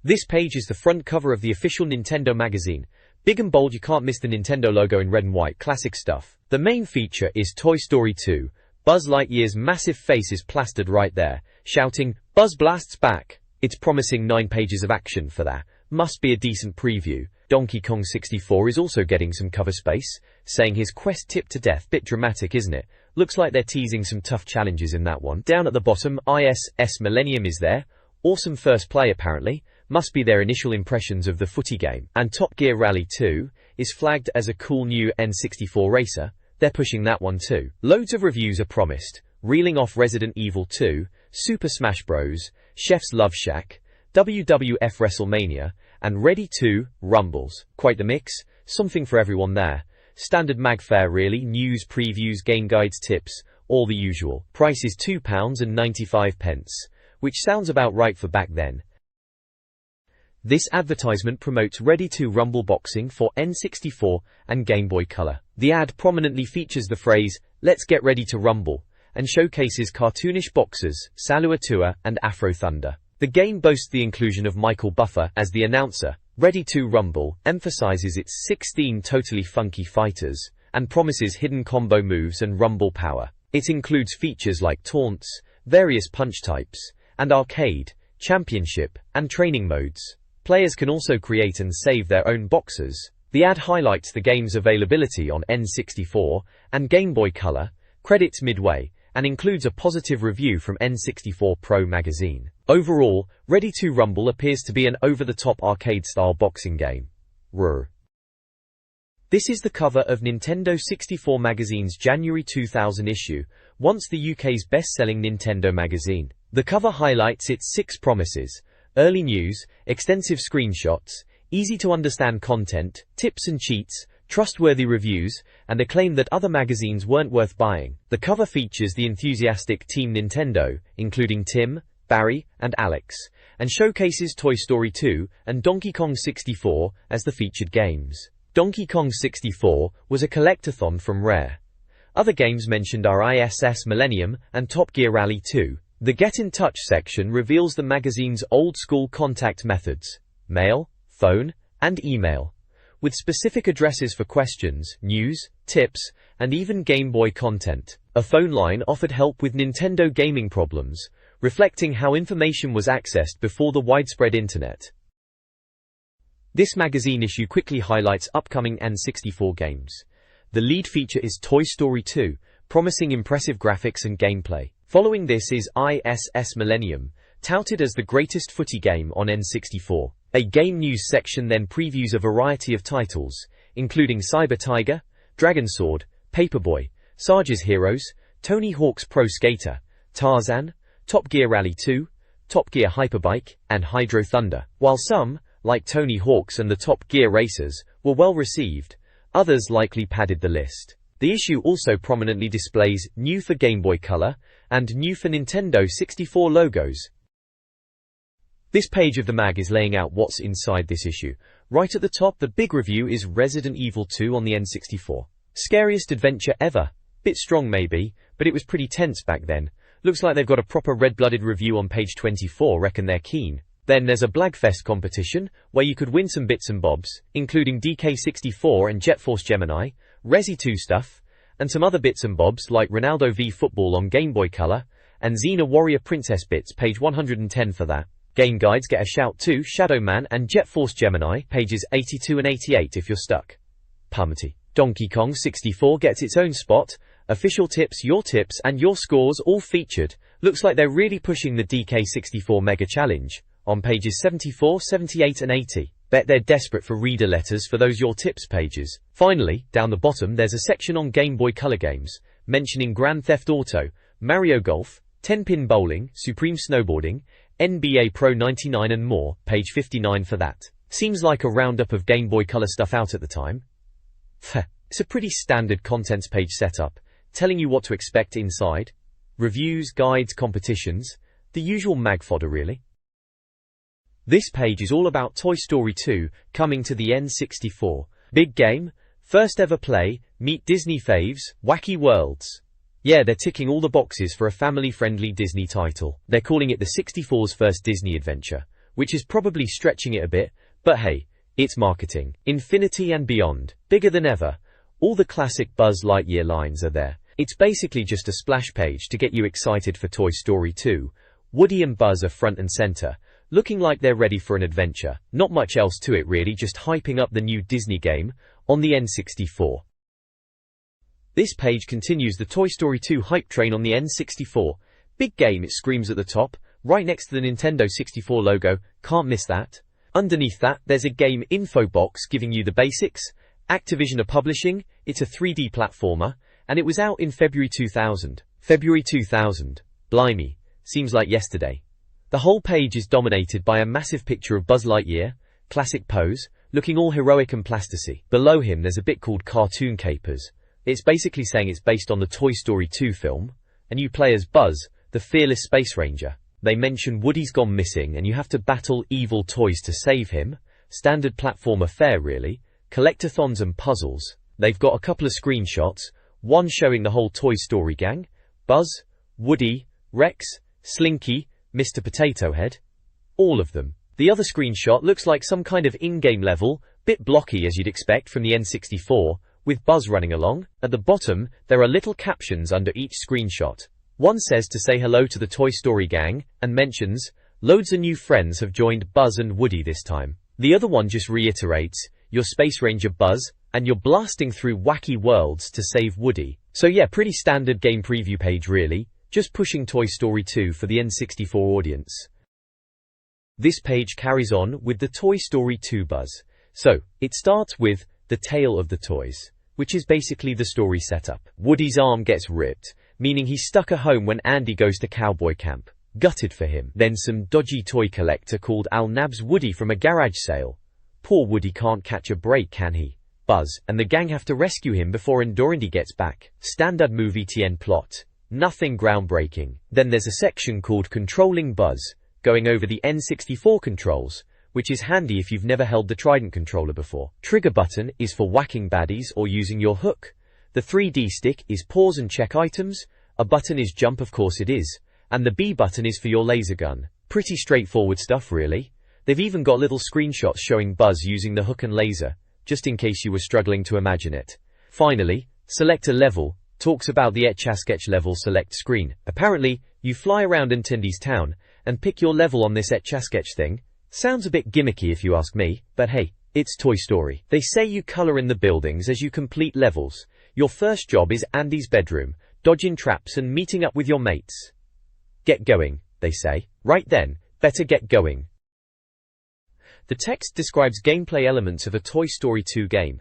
This page is the front cover of the official Nintendo magazine. Big and bold, you can't miss the Nintendo logo in red and white, classic stuff. The main feature is Toy Story 2. Buzz Lightyear's massive face is plastered right there, shouting, "Buzz Blast's back!" It's promising 9 pages of action for that. Must be a decent preview. Donkey Kong 64 is also getting some cover space, saying his quest tipped to death. Bit dramatic, isn't it? Looks like they're teasing some tough challenges in that one. Down at the bottom, ISS Millennium is there. Awesome first play apparently. Must be their initial impressions of the footy game. And Top Gear Rally 2 is flagged as a cool new N64 racer. They're pushing that one too. Loads of reviews are promised, reeling off Resident Evil 2, Super Smash Bros., Chef's Love Shack, WWF WrestleMania, and Ready 2 Rumbles. Quite the mix, something for everyone there. Standard mag fare really, news, previews, game guides, tips, all the usual. Price is £2.95, which sounds about right for back then. This advertisement promotes Ready 2 Rumble boxing for N64 and Game Boy Color. The ad prominently features the phrase, "Let's get ready to rumble," and showcases cartoonish boxers, Salu Atua and Afro Thunder. The game boasts the inclusion of Michael Buffer as the announcer. Ready 2 Rumble emphasizes its 16 totally funky fighters, and promises hidden combo moves and rumble power. It includes features like taunts, various punch types, and arcade, championship, and training modes. Players can also create and save their own boxes. The ad highlights the game's availability on N64 and Game Boy Color, credits midway, and includes a positive review from N64 Pro magazine. Overall, Ready 2 Rumble appears to be an over-the-top arcade-style boxing game. This is the cover of Nintendo 64 magazine's January 2000 issue, once the UK's best-selling Nintendo magazine. The cover highlights its 6 promises: early news, extensive screenshots, easy-to-understand content, tips and cheats, trustworthy reviews, and a claim that other magazines weren't worth buying. The cover features the enthusiastic Team Nintendo, including Tim, Barry, and Alex, and showcases Toy Story 2 and Donkey Kong 64 as the featured games. Donkey Kong 64 was a collectathon from Rare. Other games mentioned are ISS Millennium and Top Gear Rally 2. The Get in Touch section reveals the magazine's old-school contact methods: mail, phone, and email, with specific addresses for questions, news, tips, and even Game Boy content. A phone line offered help with Nintendo gaming problems, reflecting how information was accessed before the widespread internet. This magazine issue quickly highlights upcoming N64 games. The lead feature is Toy Story 2, promising impressive graphics and gameplay. Following this is ISS Millennium, touted as the greatest footy game on N64. A game news section then previews a variety of titles, including Cyber Tiger, Dragon Sword, Paperboy, Sarge's Heroes, Tony Hawk's Pro Skater, Tarzan, Top Gear Rally 2, Top Gear Hyperbike, and Hydro Thunder. While some, like Tony Hawk's and the Top Gear Racers, were well received, others likely padded the list. The issue also prominently displays new for Game Boy Color and new for Nintendo 64 logos. This page of the mag is laying out what's inside this issue. Right at the top, the big review is Resident Evil 2 on the N64. Scariest adventure ever. Bit strong maybe, but it was pretty tense back then. Looks like they've got a proper red-blooded review on page 24, reckon they're keen. Then there's a Blagfest competition, where you could win some bits and bobs, including DK64 and Jet Force Gemini, Resi 2 stuff, and some other bits and bobs like Ronaldo v Football on Game Boy Color, and Xena Warrior Princess bits, page 110 for that. Game guides get a shout too, Shadow Man and Jet Force Gemini, pages 82 and 88 if you're stuck. Pumpty. Donkey Kong 64 gets its own spot, official tips, your tips, and your scores all featured. Looks like they're really pushing the DK64 Mega Challenge, on pages 74, 78 and 80. Bet they're desperate for reader letters for those Your Tips pages. Finally, down the bottom there's a section on Game Boy Color games, mentioning Grand Theft Auto, Mario Golf, 10-pin bowling, Supreme Snowboarding, NBA Pro 99 and more, page 59 for that. Seems like a roundup of Game Boy Color stuff out at the time. It's a pretty standard contents page setup, telling you what to expect inside. Reviews, guides, competitions, the usual mag fodder really. This page is all about Toy Story 2, coming to the N64. Big game, first ever play, meet Disney faves, wacky worlds. Yeah, they're ticking all the boxes for a family-friendly Disney title. They're calling it the 64's first Disney adventure. which is probably stretching it a bit, but hey, it's marketing. Infinity and beyond, bigger than ever. All the classic Buzz Lightyear lines are there. It's basically just a splash page to get you excited for Toy Story 2. Woody and Buzz are front and center, looking like they're ready for an adventure. Not much else to it really, just hyping up the new Disney game on the N64. This page continues the Toy Story 2 hype train on the N64. Big game, it screams at the top, right next to the Nintendo 64 logo, can't miss that. Underneath that, there's a game info box giving you the basics. Activision are publishing, it's a 3D platformer, and it was out in February 2000. February 2000. Blimey, seems like yesterday. The whole page is dominated by a massive picture of Buzz Lightyear, classic pose, looking all heroic and plasticy. Below him there's a bit called Cartoon Capers. It's basically saying it's based on the Toy Story 2 film, and you play as Buzz, the fearless space ranger. They mention Woody's gone missing and you have to battle evil toys to save him. Standard platformer fare really. Collectathons and puzzles. They've got a couple of screenshots, one showing the whole Toy Story gang. Buzz, Woody, Rex, Slinky, Mr. Potato Head. All of them. The other screenshot looks like some kind of in-game level, bit blocky as you'd expect from the N64, with Buzz running along. At the bottom, there are little captions under each screenshot. One says to say hello to the Toy Story gang, and mentions, loads of new friends have joined Buzz and Woody this time. The other one just reiterates, you're Space Ranger Buzz, and you're blasting through wacky worlds to save Woody. So yeah, pretty standard game preview page really, just pushing Toy Story 2 for the N64 audience. This page carries on with the Toy Story 2 buzz. So, it starts with the tale of the toys, which is basically the story setup. Woody's arm gets ripped, meaning he's stuck at home when Andy goes to cowboy camp. Gutted for him. Then some dodgy toy collector called Al nabs Woody from a garage sale. Poor Woody can't catch a break, can he? Buzz and the gang have to rescue him before Dorindy gets back. Standard movie TN plot. Nothing groundbreaking. Then there's a section called Controlling Buzz, going over the N64 controls, which is handy if you've never held the Trident controller before. Trigger button is for whacking baddies or using your hook. The 3D stick is pause and check items. A button is jump, of course it is. And the B button is for your laser gun. Pretty straightforward stuff really. They've even got little screenshots showing Buzz using the hook and laser, just in case you were struggling to imagine it. Finally, select a level, talks about the Etch-a-Sketch level select screen. Apparently, you fly around Nintendo's town and pick your level on this Etch-a-Sketch thing. Sounds a bit gimmicky if you ask me, but hey, it's Toy Story. They say you color in the buildings as you complete levels. Your first job is Andy's bedroom, dodging traps and meeting up with your mates. Get going, they say. Right then, better get going. The text describes gameplay elements of a Toy Story 2 game.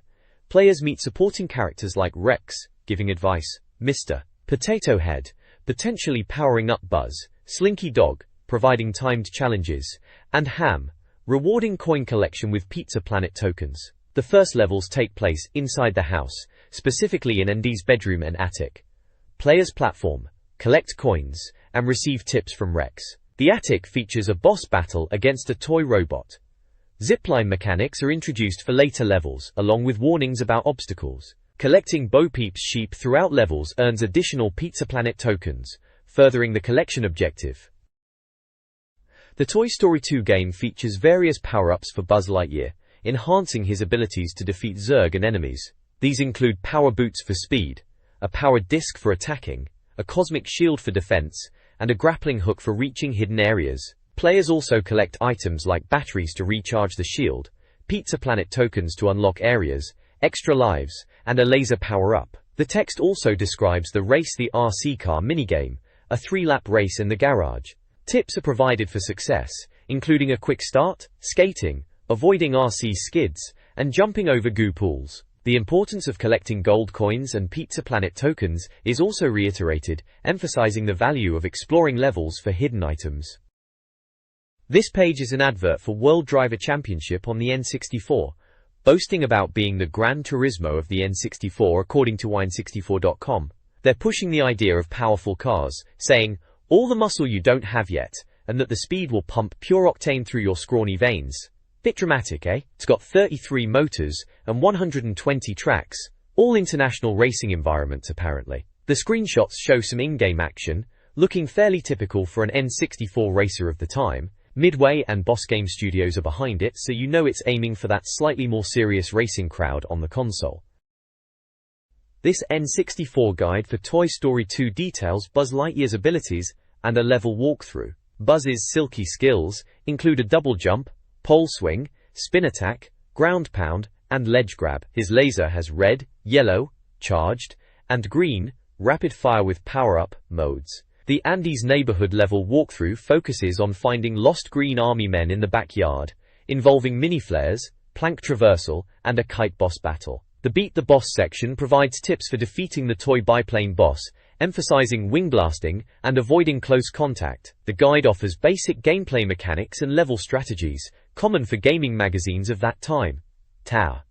Players meet supporting characters like Rex, giving advice, Mr. Potato Head, potentially powering up Buzz, Slinky Dog, providing timed challenges, and Ham, rewarding coin collection with Pizza Planet tokens. The first levels take place inside the house, specifically in Andy's bedroom and attic. Players platform, collect coins, and receive tips from Rex. The attic features a boss battle against a toy robot. Zipline mechanics are introduced for later levels, along with warnings about obstacles. Collecting Bo Peep's sheep throughout levels earns additional Pizza Planet tokens, furthering the collection objective. The Toy Story 2 game features various power-ups for Buzz Lightyear, enhancing his abilities to defeat Zurg and enemies. These include power boots for speed, a power disc for attacking, a cosmic shield for defense, and a grappling hook for reaching hidden areas. Players also collect items like batteries to recharge the shield, Pizza Planet tokens to unlock areas, extra lives, and a laser power-up. The text also describes the Race the RC Car minigame, a 3-lap race in the garage. Tips are provided for success, including a quick start, skating, avoiding RC skids, and jumping over goo pools. The importance of collecting gold coins and Pizza Planet tokens is also reiterated, emphasizing the value of exploring levels for hidden items. This page is an advert for World Driver Championship on the N64, boasting about being the Gran Turismo of the N64 according to Wine64.com. They're pushing the idea of powerful cars, saying, all the muscle you don't have yet, and that the speed will pump pure octane through your scrawny veins. Bit dramatic, eh? It's got 33 motors and 120 tracks, all international racing environments apparently. The screenshots show some in-game action, looking fairly typical for an N64 racer of the time. Midway and Boss Game Studios are behind it, so you know it's aiming for that slightly more serious racing crowd on the console. This N64 guide for Toy Story 2 details Buzz Lightyear's abilities and a level walkthrough. Buzz's silky skills include a double jump, pole swing, spin attack, ground pound, and ledge grab. His laser has red, yellow, charged, and green, rapid fire with power-up modes. The Andy's Neighborhood level walkthrough focuses on finding lost Green Army men in the backyard, involving mini-flares, plank traversal, and a kite boss battle. The Beat the Boss section provides tips for defeating the toy biplane boss, emphasizing wing blasting and avoiding close contact. The guide offers basic gameplay mechanics and level strategies, common for gaming magazines of that time. Tower.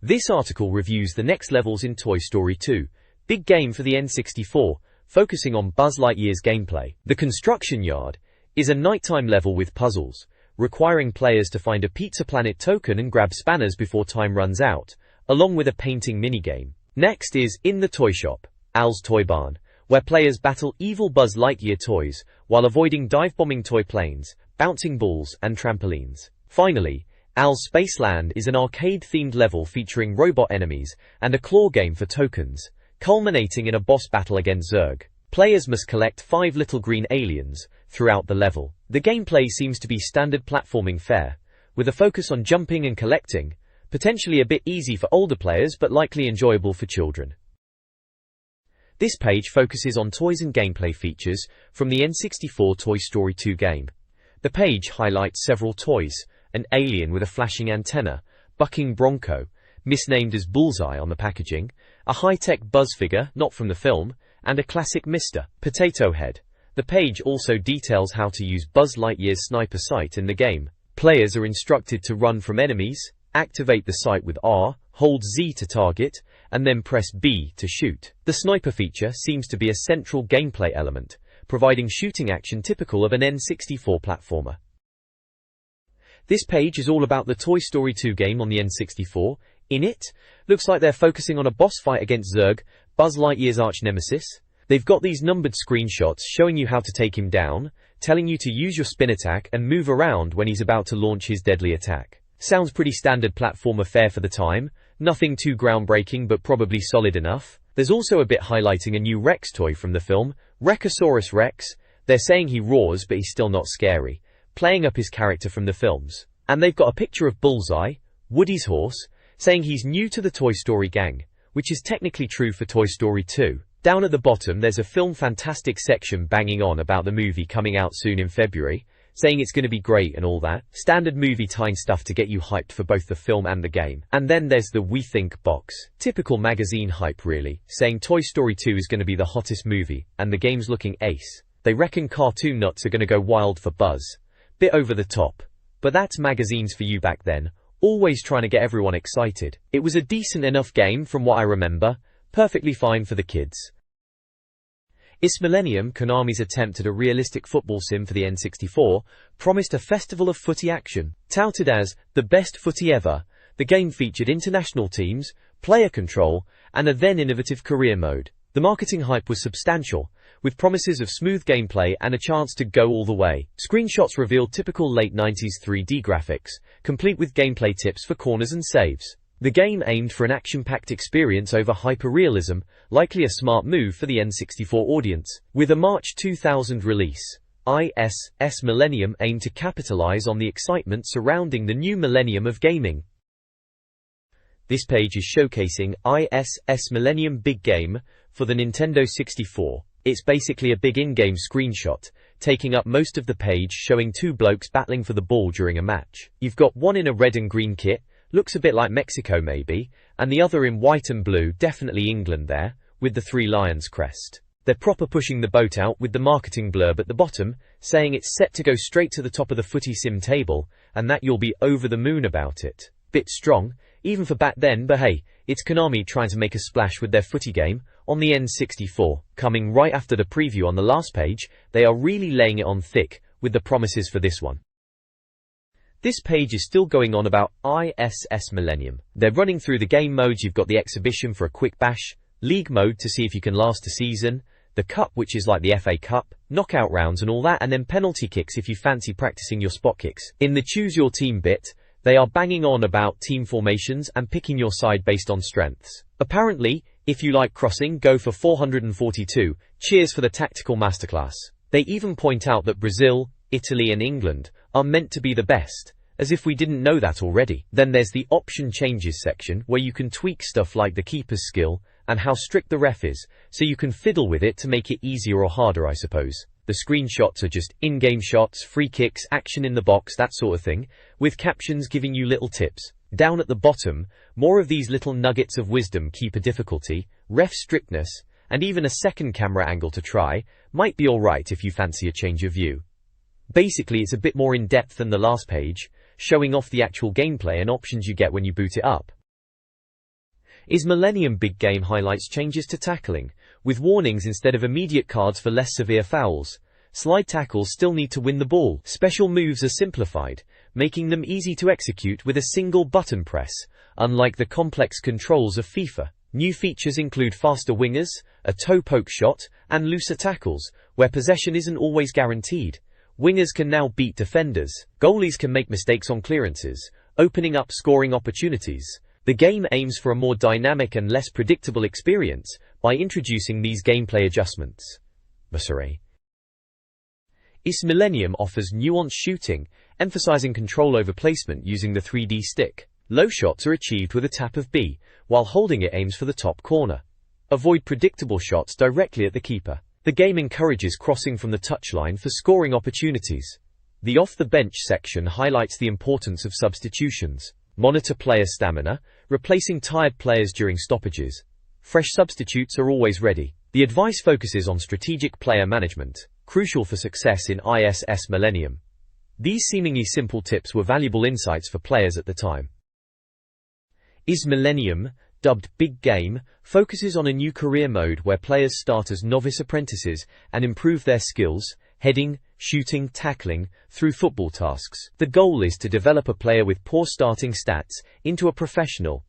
This article reviews the next levels in Toy Story 2, big game for the N64, focusing on Buzz Lightyear's gameplay. The Construction Yard is a nighttime level with puzzles, requiring players to find a Pizza Planet token and grab spanners before time runs out, along with a painting minigame. Next is In the Toy Shop, Al's Toy Barn, where players battle evil Buzz Lightyear toys while avoiding dive-bombing toy planes, bouncing balls, and trampolines. Finally, Al's Spaceland is an arcade-themed level featuring robot enemies and a claw game for tokens, culminating in a boss battle against Zurg. Players must collect 5 little green aliens throughout the level. The gameplay seems to be standard platforming fare, with a focus on jumping and collecting, potentially a bit easy for older players but likely enjoyable for children. This page focuses on toys and gameplay features from the N64 Toy Story 2 game. The page highlights several toys, an alien with a flashing antenna, bucking Bronco, misnamed as Bullseye on the packaging, a high-tech Buzz figure, not from the film, and a classic Mr. Potato Head. The page also details how to use Buzz Lightyear's sniper sight in the game. Players are instructed to run from enemies, activate the sight with R, hold Z to target, and then press B to shoot. The sniper feature seems to be a central gameplay element, providing shooting action typical of an N64 platformer. This page is all about the Toy Story 2 game on the N64. In it, looks like they're focusing on a boss fight against Zurg, Buzz Lightyear's arch-nemesis. They've got these numbered screenshots showing you how to take him down, telling you to use your spin attack and move around when he's about to launch his deadly attack. Sounds pretty standard platformer fare for the time, nothing too groundbreaking but probably solid enough. There's also a bit highlighting a new Rex toy from the film, Rechosaurus Rex. They're saying he roars but he's still not scary, playing up his character from the films. And they've got a picture of Bullseye, Woody's horse, saying he's new to the Toy Story gang, which is technically true for Toy Story 2. Down at the bottom there's a Film Fantastic section banging on about the movie coming out soon in February, saying it's going to be great and all that. Standard movie time stuff to get you hyped for both the film and the game. And then there's the We Think box. Typical magazine hype really, saying Toy Story 2 is going to be the hottest movie, and the game's looking ace. They reckon cartoon nuts are going to go wild for Buzz. Bit over the top. But that's magazines for you back then, always trying to get everyone excited. It was a decent enough game from what I remember, perfectly fine for the kids. This millennium, Konami's attempt at a realistic football sim for the N64, promised a festival of footy action. Touted as the best footy ever, the game featured international teams, player control, and a then innovative career mode. The marketing hype was substantial, with promises of smooth gameplay and a chance to go all the way. Screenshots revealed typical late 90s 3D graphics, complete with gameplay tips for corners and saves. The game aimed for an action-packed experience over hyper-realism, likely a smart move for the N64 audience. With a March 2000 release, ISS Millennium aimed to capitalize on the excitement surrounding the new millennium of gaming. This page is showcasing ISS Millennium Big Game for the Nintendo 64. It's basically a big in-game screenshot, taking up most of the page, showing two blokes battling for the ball during a match. You've got one in a red and green kit, looks a bit like Mexico maybe, and the other in white and blue, definitely England there, with the 3 lions crest. They're proper pushing the boat out with the marketing blurb at the bottom, saying it's set to go straight to the top of the footy sim table, and that you'll be over the moon about it. Bit strong, even for back then, but hey, it's Konami trying to make a splash with their footy game on the N64. Coming right after the preview on the last page, they are really laying it on thick with the promises for this one. This page is still going on about ISS Millennium. They're running through the game modes. You've got the exhibition for a quick bash, league mode to see if you can last a season, The Cup, which is like the FA Cup, knockout rounds and all that, and then penalty kicks if you fancy practicing your spot kicks. In the choose your team bit, they are banging on about team formations and picking your side based on strengths. Apparently, if you like crossing, go for 442. Cheers for the tactical masterclass. They even point out that Brazil, Italy and England are meant to be the best, as if we didn't know that already. Then there's the option changes section, where you can tweak stuff like the keeper's skill and how strict the ref is, so you can fiddle with it to make it easier or harder, I suppose. The screenshots are just in-game shots, free kicks, action in the box, that sort of thing, with captions giving you little tips. Down at the bottom, more of these little nuggets of wisdom: keeper difficulty, ref strictness, and even a second camera angle to try. Might be alright if you fancy a change of view. Basically, it's a bit more in-depth than the last page, showing off the actual gameplay and options you get when you boot it up. Is Millennium Big Game highlights changes to tackling, with warnings instead of immediate cards for less severe fouls. Slide tackles still need to win the ball. Special moves are simplified, making them easy to execute with a single button press, unlike the complex controls of FIFA. New features include faster wingers, a toe poke shot, and looser tackles, where possession isn't always guaranteed. Wingers can now beat defenders. Goalies can make mistakes on clearances, opening up scoring opportunities. The game aims for a more dynamic and less predictable experience by introducing these gameplay adjustments. Is Millennium offers nuanced shooting, emphasizing control over placement using the 3D stick. Low shots are achieved with a tap of B, while holding it aims for the top corner. Avoid predictable shots directly at the keeper. The game encourages crossing from the touchline for scoring opportunities. The off-the-bench section highlights the importance of substitutions. Monitor player stamina, replacing tired players during stoppages. Fresh substitutes are always ready. The advice focuses on strategic player management, crucial for success in ISS Millennium. These seemingly simple tips were valuable insights for players at the time. Is Millennium, dubbed Big Game, focuses on a new career mode where players start as novice apprentices and improve their skills, heading, shooting, tackling, through football tasks. The goal is to develop a player with poor starting stats into a professional.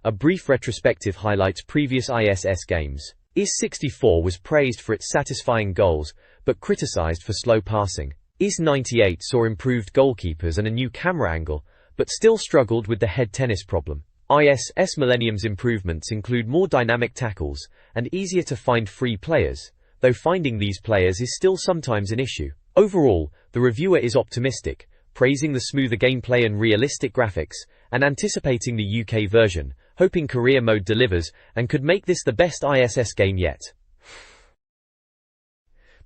A brief retrospective highlights previous ISS games. IS-64 was praised for its satisfying goals, but criticized for slow passing. IS-98 saw improved goalkeepers and a new camera angle, but still struggled with the head tennis problem. ISS Millennium's improvements include more dynamic tackles and easier to find free players, though finding these players is still sometimes an issue. Overall, the reviewer is optimistic, praising the smoother gameplay and realistic graphics, and anticipating the UK version, hoping career mode delivers and could make this the best ISS game yet.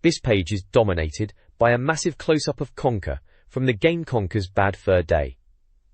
This page is dominated by a massive close-up of Conker from the game Conker's Bad Fur Day.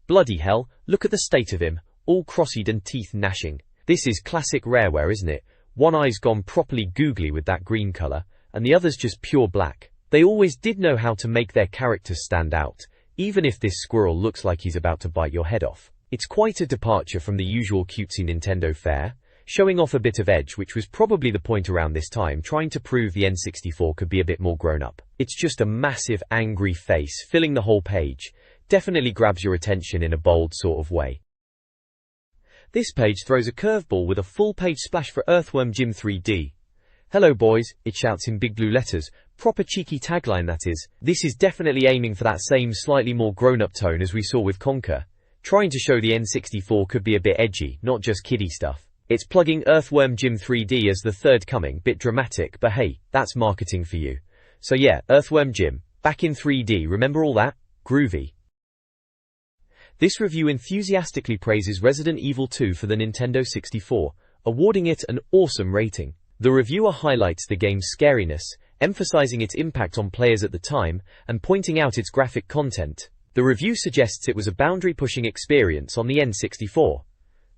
Bloody hell, look at the state of him, all cross-eyed and teeth gnashing. This is classic Rareware, isn't it? One eye's gone properly googly with that green colour, and the other's just pure black. They always did know how to make their characters stand out, even if this squirrel looks like he's about to bite your head off. It's quite a departure from the usual cutesy Nintendo fare, showing off a bit of edge, which was probably the point around this time, trying to prove the N64 could be a bit more grown up. It's just a massive angry face filling the whole page. Definitely grabs your attention in a bold sort of way. This page throws a curveball with a full-page splash for Earthworm Jim 3D. Hello boys, it shouts in big blue letters. Proper cheeky tagline that is. This is definitely aiming for that same slightly more grown-up tone as we saw with Conker, trying to show the N64 could be a bit edgy, not just kiddie stuff. It's plugging Earthworm Jim 3D as the third coming, bit dramatic, but hey, that's marketing for you. So yeah, Earthworm Jim, back in 3D, remember all that? Groovy. This review enthusiastically praises Resident Evil 2 for the Nintendo 64, awarding it an awesome rating. The reviewer highlights the game's scariness, emphasizing its impact on players at the time, and pointing out its graphic content. The review suggests it was a boundary-pushing experience on the N64.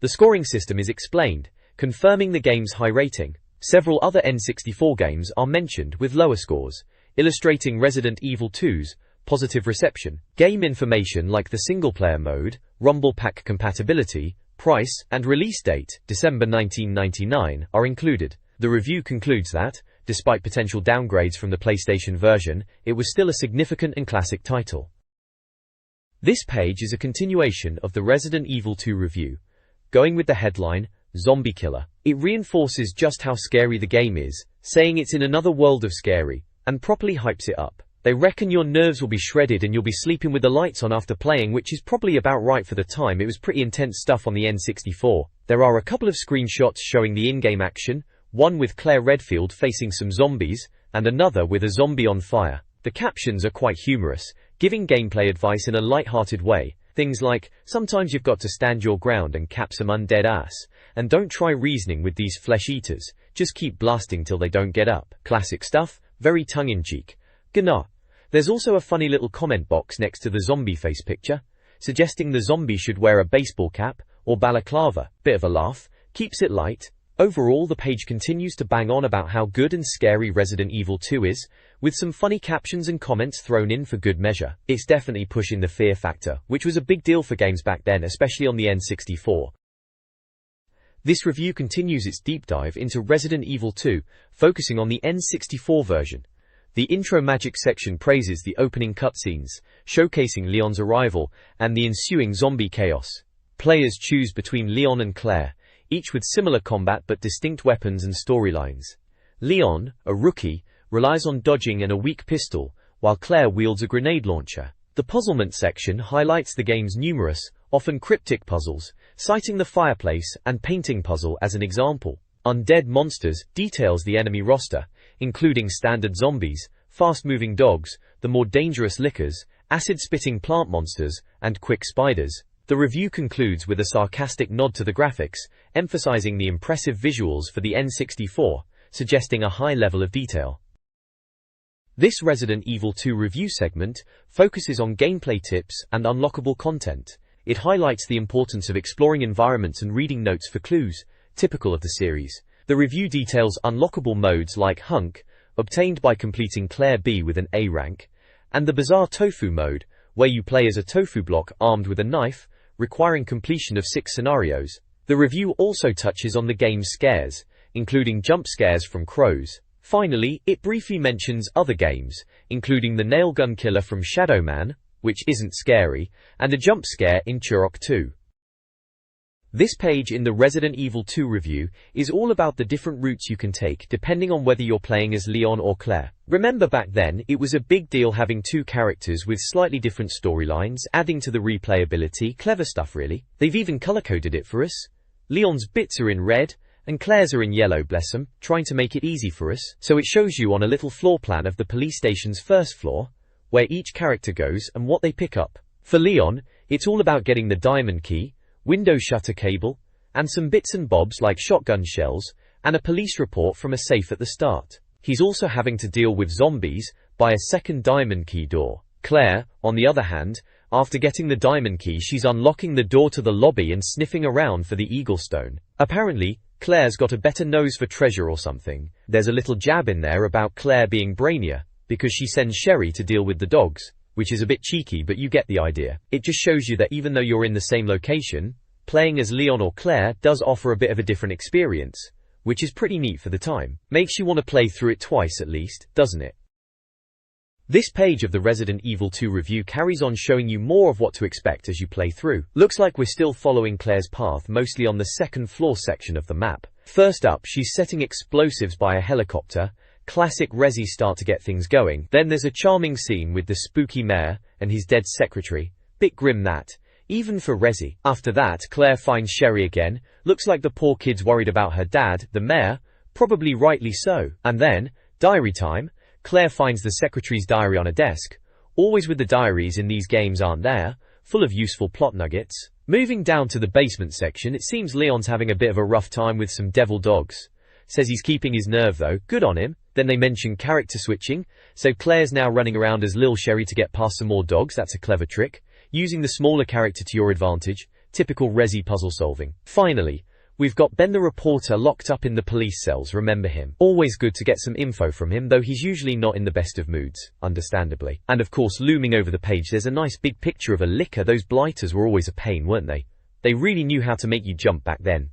The scoring system is explained, confirming the game's high rating. Several other N64 games are mentioned with lower scores, illustrating Resident Evil 2's positive reception. Game information like the single-player mode, Rumble Pack compatibility, price, and release date, December 1999, are included. The review concludes that, despite potential downgrades from the PlayStation version, it was still a significant and classic title. This page is a continuation of the Resident Evil 2 review, going with the headline, Zombie Killer. It reinforces just how scary the game is, saying it's in another world of scary, and properly hypes it up. They reckon your nerves will be shredded and you'll be sleeping with the lights on after playing, which is probably about right for the time. It was pretty intense stuff on the N64. There are a couple of screenshots showing the in-game action, one with Claire Redfield facing some zombies, and another with a zombie on fire. The captions are quite humorous, giving gameplay advice in a light-hearted way. Things like, sometimes you've got to stand your ground and cap some undead ass, and don't try reasoning with these flesh-eaters, just keep blasting till they don't get up. Classic stuff, very tongue-in-cheek. Gna. There's also a funny little comment box next to the zombie face picture, suggesting the zombie should wear a baseball cap or balaclava. Bit of a laugh, keeps it light. Overall, the page continues to bang on about how good and scary Resident Evil 2 is, with some funny captions and comments thrown in for good measure. It's definitely pushing the fear factor, which was a big deal for games back then, especially on the N64. This review continues its deep dive into Resident Evil 2, focusing on the N64 version. The intro magic section praises the opening cutscenes, showcasing Leon's arrival and the ensuing zombie chaos. Players choose between Leon and Claire, each with similar combat but distinct weapons and storylines. Leon, a rookie, relies on dodging and a weak pistol, while Claire wields a grenade launcher. The puzzlement section highlights the game's numerous, often cryptic puzzles, citing the fireplace and painting puzzle as an example. Undead Monsters details the enemy roster, including standard zombies, fast-moving dogs, the more dangerous lickers, acid-spitting plant monsters, and quick spiders. The review concludes with a sarcastic nod to the graphics, emphasizing the impressive visuals for the N64, suggesting a high level of detail. This Resident Evil 2 review segment focuses on gameplay tips and unlockable content. It highlights the importance of exploring environments and reading notes for clues, typical of the series. The review details unlockable modes like Hunk, obtained by completing Claire B with an A rank, and the bizarre Tofu mode, where you play as a tofu block armed with a knife, requiring completion of 6 scenarios. The review also touches on the game's scares, including jump scares from crows. Finally, it briefly mentions other games, including the nail gun killer from Shadow Man, which isn't scary, and a jump scare in Turok 2. This page in the Resident Evil 2 review is all about the different routes you can take depending on whether you're playing as Leon or Claire. Remember back then, it was a big deal having two characters with slightly different storylines, adding to the replayability. Clever stuff really. They've even color-coded it for us. Leon's bits are in red, and Claire's are in yellow, bless 'em, trying to make it easy for us. So it shows you on a little floor plan of the police station's first floor, where each character goes and what they pick up. For Leon, it's all about getting the diamond key, window shutter cable, and some bits and bobs like shotgun shells, and a police report from a safe at the start. He's also having to deal with zombies, by a second diamond key door. Claire, on the other hand, after getting the diamond key, she's unlocking the door to the lobby and sniffing around for the eagle stone. Apparently, Claire's got a better nose for treasure or something. There's a little jab in there about Claire being brainier, because she sends Sherry to deal with the dogs, which is a bit cheeky, but you get the idea. It just shows you that even though you're in the same location, playing as Leon or Claire does offer a bit of a different experience, which is pretty neat for the time. Makes you want to play through it twice at least, doesn't it? This page of the Resident Evil 2 review carries on showing you more of what to expect as you play through. Looks like we're still following Claire's path, mostly on the second floor section of the map. First up, she's setting explosives by a helicopter. Classic Resi start to get things going. Then there's a charming scene with the spooky mayor and his dead secretary. Bit grim that, even for Resi. After that, Claire finds Sherry again. Looks like the poor kid's worried about her dad, the mayor, probably rightly so. And then, diary time. Claire finds the secretary's diary on a desk. Always with the diaries in these games, aren't there? Full of useful plot nuggets. Moving down to the basement section, it seems Leon's having a bit of a rough time with some devil dogs. Says he's keeping his nerve though, good on him. Then they mention character switching, so Claire's now running around as Lil Sherry to get past some more dogs. That's a clever trick. Using the smaller character to your advantage. Typical Resi puzzle solving. Finally, we've got Ben the reporter locked up in the police cells, remember him? Always good to get some info from him, though he's usually not in the best of moods, understandably. And of course, looming over the page there's a nice big picture of a licker. Those blighters were always a pain, weren't they? They really knew how to make you jump back then.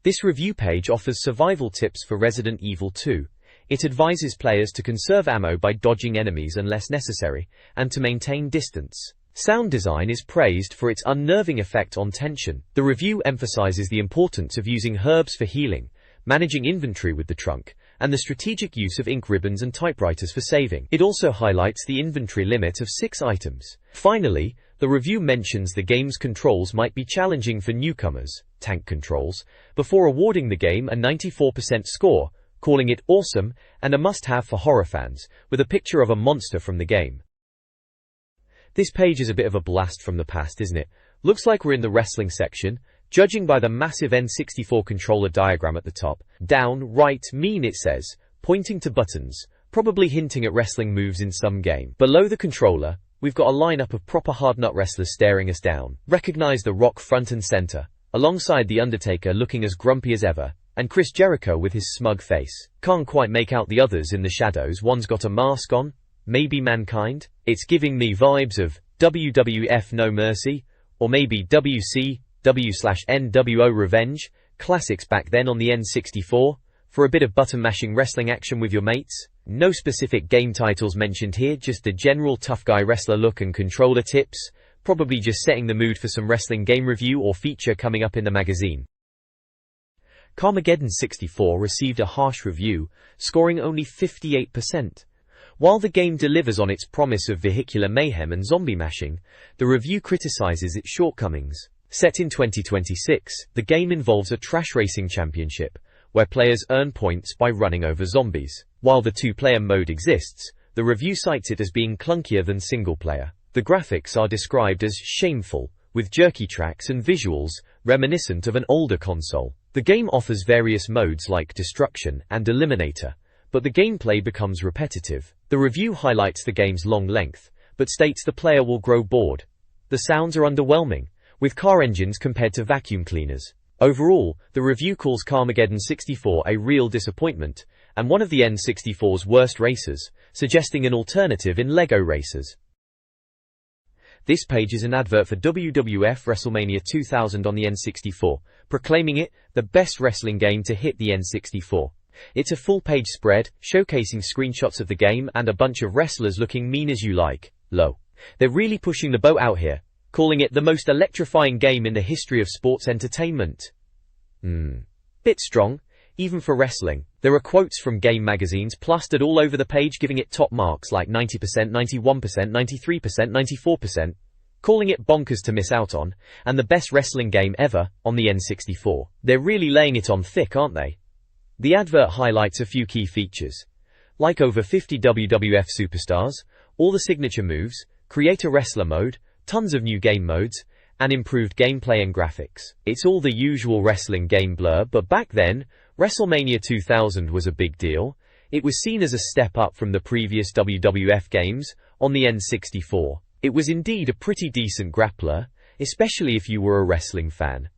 This review page offers survival tips for Resident Evil 2. It advises players to conserve ammo by dodging enemies unless necessary, and to maintain distance. Sound design is praised for its unnerving effect on tension. The review emphasizes the importance of using herbs for healing, managing inventory with the trunk, and the strategic use of ink ribbons and typewriters for saving. It also highlights the inventory limit of 6 items. Finally, the review mentions the game's controls might be challenging for newcomers, tank controls, before awarding the game a 94% score, calling it awesome and a must-have for horror fans, with a picture of a monster from the game. This page is a bit of a blast from the past, isn't it? Looks like we're in the wrestling section, judging by the massive N64 controller diagram at the top. Down, right, mean it says, pointing to buttons, probably hinting at wrestling moves in some game. Below the controller, we've got a lineup of proper hard-nut wrestlers staring us down. Recognize The Rock front and center, alongside The Undertaker looking as grumpy as ever, and Chris Jericho with his smug face. Can't quite make out the others in the shadows. One's got a mask on, maybe Mankind? It's giving me vibes of WWF No Mercy, or maybe WCW/NWO Revenge, classics back then on the N64, for a bit of button-mashing wrestling action with your mates. No specific game titles mentioned here, just the general tough guy wrestler look and controller tips, probably just setting the mood for some wrestling game review or feature coming up in the magazine. Carmageddon 64 received a harsh review, scoring only 58%. While the game delivers on its promise of vehicular mayhem and zombie mashing, the review criticizes its shortcomings. Set in 2026, the game involves a trash racing championship, where players earn points by running over zombies. While the 2-player mode exists, the review cites it as being clunkier than single-player. The graphics are described as shameful, with jerky tracks and visuals reminiscent of an older console. The game offers various modes like Destruction and Eliminator, but the gameplay becomes repetitive. The review highlights the game's long length, but states the player will grow bored. The sounds are underwhelming, with car engines compared to vacuum cleaners. Overall, the review calls Carmageddon 64 a real disappointment, and one of the N64's worst races, suggesting an alternative in LEGO Racers. This page is an advert for WWF WrestleMania 2000 on the N64, proclaiming it the best wrestling game to hit the N64. It's a full-page spread, showcasing screenshots of the game and a bunch of wrestlers looking mean as you like. Low. They're really pushing the boat out here, calling it the most electrifying game in the history of sports entertainment. Bit strong, even for wrestling. There are quotes from game magazines plastered all over the page giving it top marks like 90%, 91%, 93%, 94%, calling it bonkers to miss out on, and the best wrestling game ever, on the N64. They're really laying it on thick, aren't they? The advert highlights a few key features, like over 50 WWF superstars, all the signature moves, create a wrestler mode, tons of new game modes, and improved gameplay and graphics. It's all the usual wrestling game blurb, but back then, WrestleMania 2000 was a big deal. It was seen as a step up from the previous WWF games on the N64. It was indeed a pretty decent grappler, especially if you were a wrestling fan.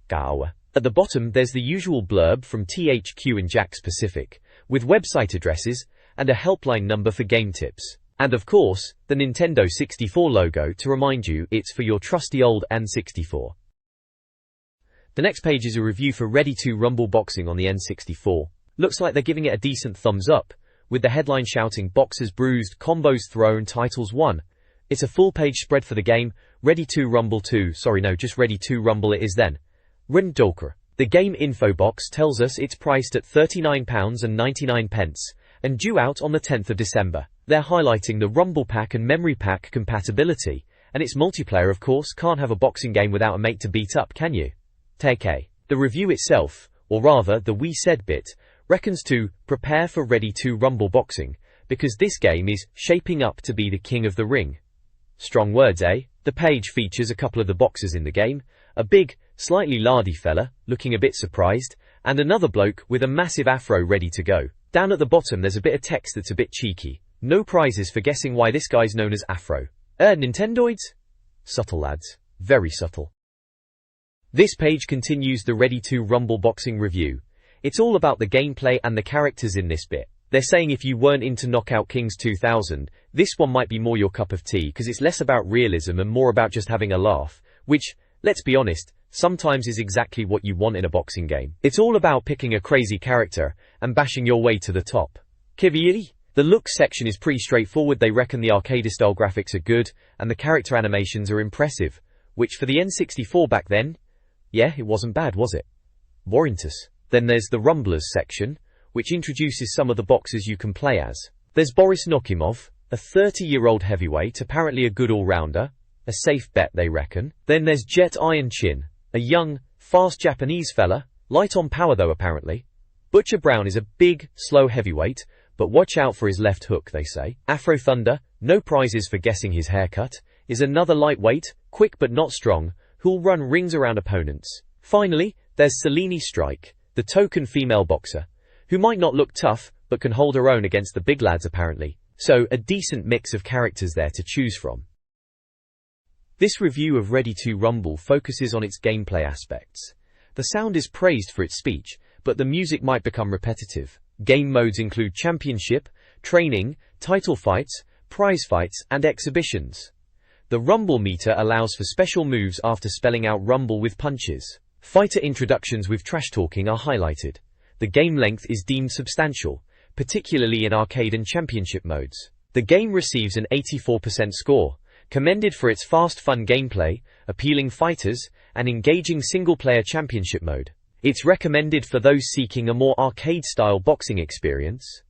Gow. At the bottom there's the usual blurb from THQ and Jakks Pacific, with website addresses, and a helpline number for game tips. And of course, the Nintendo 64 logo to remind you it's for your trusty old N64. The next page is a review for Ready to Rumble Boxing on the N64. Looks like they're giving it a decent thumbs up, with the headline shouting "Boxers bruised, combos thrown, titles won." It's a full-page spread for the game, Ready to Rumble 2, just Ready to Rumble it is then. Rindoker. The game info box tells us it's priced at £39.99 and due out on the 10th of December. They're highlighting the Rumble Pack and Memory Pack compatibility, and it's multiplayer of course. Can't have a boxing game without a mate to beat up, can you? Take a. The review itself, or rather the we said bit, reckons to prepare for Ready to Rumble Boxing, because this game is shaping up to be the king of the ring. Strong words, eh? The page features a couple of the boxers in the game, a big, slightly lardy fella, looking a bit surprised, and another bloke with a massive afro ready to go. Down at the bottom there's a bit of text that's a bit cheeky. No prizes for guessing why this guy's known as Afro. Nintendoids? Subtle lads. Very subtle. This page continues the Ready to Rumble Boxing review. It's all about the gameplay and the characters in this bit. They're saying if you weren't into Knockout Kings 2000, this one might be more your cup of tea because it's less about realism and more about just having a laugh, which, let's be honest, sometimes is exactly what you want in a boxing game. It's all about picking a crazy character and bashing your way to the top. Kiviri? The looks section is pretty straightforward. They reckon the arcade-style graphics are good, and the character animations are impressive, which for the N64 back then, yeah, it wasn't bad, was it? Warrantus. Then there's the Rumblers section, which introduces some of the boxers you can play as. There's Boris Nokimov, a 30-year-old heavyweight, apparently a good all-rounder, a safe bet they reckon. Then there's Jet Iron Chin, a young, fast Japanese fella, light on power though apparently. Butcher Brown is a big, slow heavyweight, but watch out for his left hook, they say. Afro Thunder, no prizes for guessing his haircut, is another lightweight, quick but not strong, who'll run rings around opponents. Finally, there's Selene Strike, the token female boxer, who might not look tough, but can hold her own against the big lads apparently. So, a decent mix of characters there to choose from. This review of Ready to Rumble focuses on its gameplay aspects. The sound is praised for its speech, but the music might become repetitive. Game modes include championship, training, title fights, prize fights, and exhibitions. The Rumble meter allows for special moves after spelling out Rumble with punches. Fighter introductions with trash talking are highlighted. The game length is deemed substantial, particularly in arcade and championship modes. The game receives an 84% score, commended for its fast, fun gameplay, appealing fighters, and engaging single-player championship mode. It's recommended for those seeking a more arcade-style boxing experience.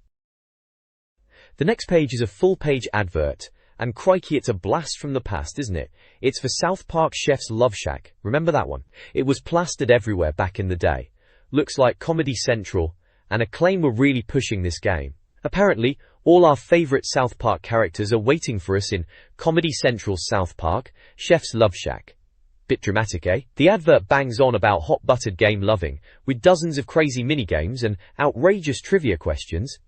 The next page is a full-page advert, and crikey, it's a blast from the past, isn't it? It's for South Park Chef's Love Shack. Remember that one? It was plastered everywhere back in the day. Looks like Comedy Central and Acclaim were really pushing this game. Apparently, all our favorite South Park characters are waiting for us in Comedy Central's South Park Chef's Love Shack. Bit dramatic, eh? The advert bangs on about hot buttered game loving, with dozens of crazy minigames and outrageous trivia questions.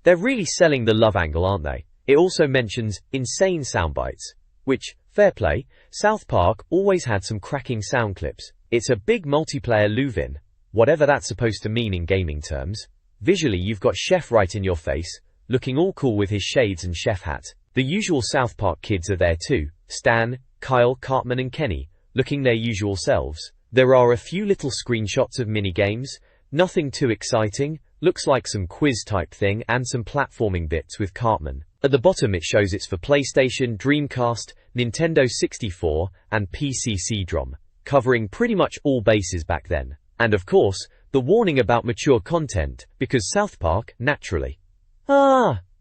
They're really selling the love angle, aren't they? It also mentions insane soundbites, which, fair play, South Park always had some cracking sound clips. It's a big multiplayer loop-in, whatever that's supposed to mean in gaming terms. Visually, you've got Chef right in your face, looking all cool with his shades and chef hat. The usual South Park kids are there too, Stan, Kyle, Cartman and Kenny, looking their usual selves. There are a few little screenshots of mini-games, nothing too exciting, looks like some quiz type thing, and some platforming bits with Cartman. At the bottom it shows it's for PlayStation, Dreamcast, Nintendo 64, and PC CD-ROM, covering pretty much all bases back then. And of course, the warning about mature content, because South Park, naturally.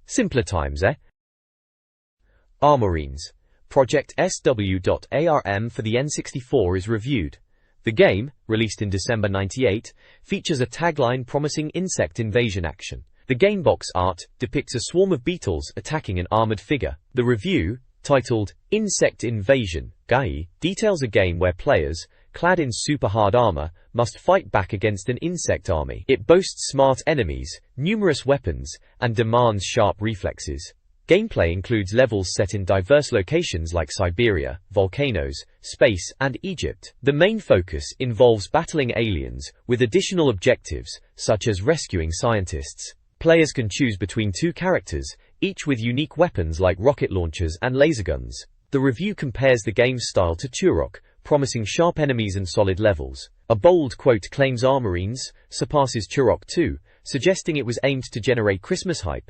Simpler times, eh? Armorines. Project SW.ARM for the N64 is reviewed. The game, released in December '98, features a tagline promising insect invasion action. The gamebox art depicts a swarm of beetles attacking an armored figure. The review, titled Insect Invasion, GAI, details a game where players, clad in super hard armor, must fight back against an insect army. It boasts smart enemies, numerous weapons, and demands sharp reflexes. Gameplay includes levels set in diverse locations like Siberia, volcanoes, space, and Egypt. The main focus involves battling aliens, with additional objectives, such as rescuing scientists. Players can choose between two characters, each with unique weapons like rocket launchers and laser guns. The review compares the game's style to Turok, promising sharp enemies and solid levels. A bold quote claims Armorines surpasses Turok 2, suggesting it was aimed to generate Christmas hype.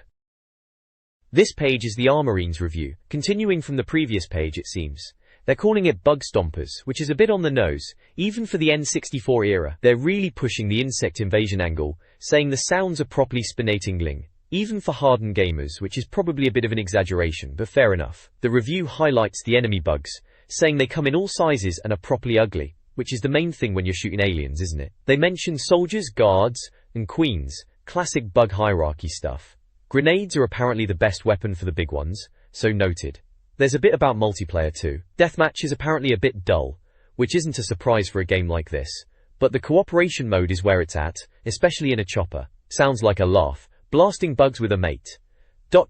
This page is the Armorines review, continuing from the previous page it seems. They're calling it Bug Stompers, which is a bit on the nose, even for the N64 era. They're really pushing the insect invasion angle, saying the sounds are properly spinatingling, even for hardened gamers, which is probably a bit of an exaggeration, but fair enough. The review highlights the enemy bugs, saying they come in all sizes and are properly ugly, which is the main thing when you're shooting aliens, isn't it? They mention soldiers, guards, and queens, classic bug hierarchy stuff. Grenades are apparently the best weapon for the big ones, so noted. There's a bit about multiplayer too. Deathmatch is apparently a bit dull, which isn't a surprise for a game like this, but the cooperation mode is where it's at, especially in a chopper. Sounds like a laugh, blasting bugs with a mate.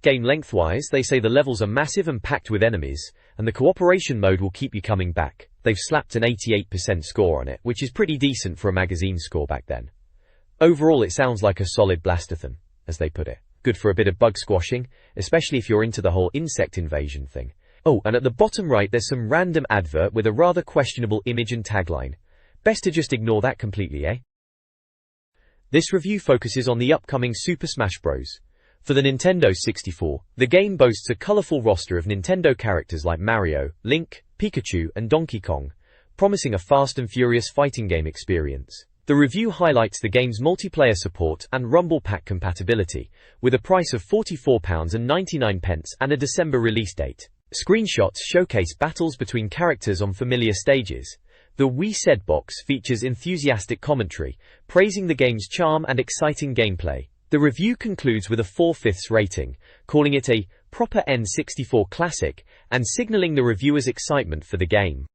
Game lengthwise, they say the levels are massive and packed with enemies, and the cooperation mode will keep you coming back. They've slapped an 88% score on it, which is pretty decent for a magazine score back then. Overall it sounds like a solid blastathon, as they put it. Good for a bit of bug squashing, especially if you're into the whole insect invasion thing. Oh, and at the bottom right there's some random advert with a rather questionable image and tagline. Best to just ignore that completely, eh? This review focuses on the upcoming Super Smash Bros. For the Nintendo 64, the game boasts a colorful roster of Nintendo characters like Mario, Link, Pikachu, and Donkey Kong, promising a fast and furious fighting game experience. The review highlights the game's multiplayer support and Rumble Pack compatibility, with a price of £44.99 and a December release date. Screenshots showcase battles between characters on familiar stages. The We Said box features enthusiastic commentary, praising the game's charm and exciting gameplay. The review concludes with a 4/5 rating, calling it a proper N64 classic and signaling the reviewer's excitement for the game.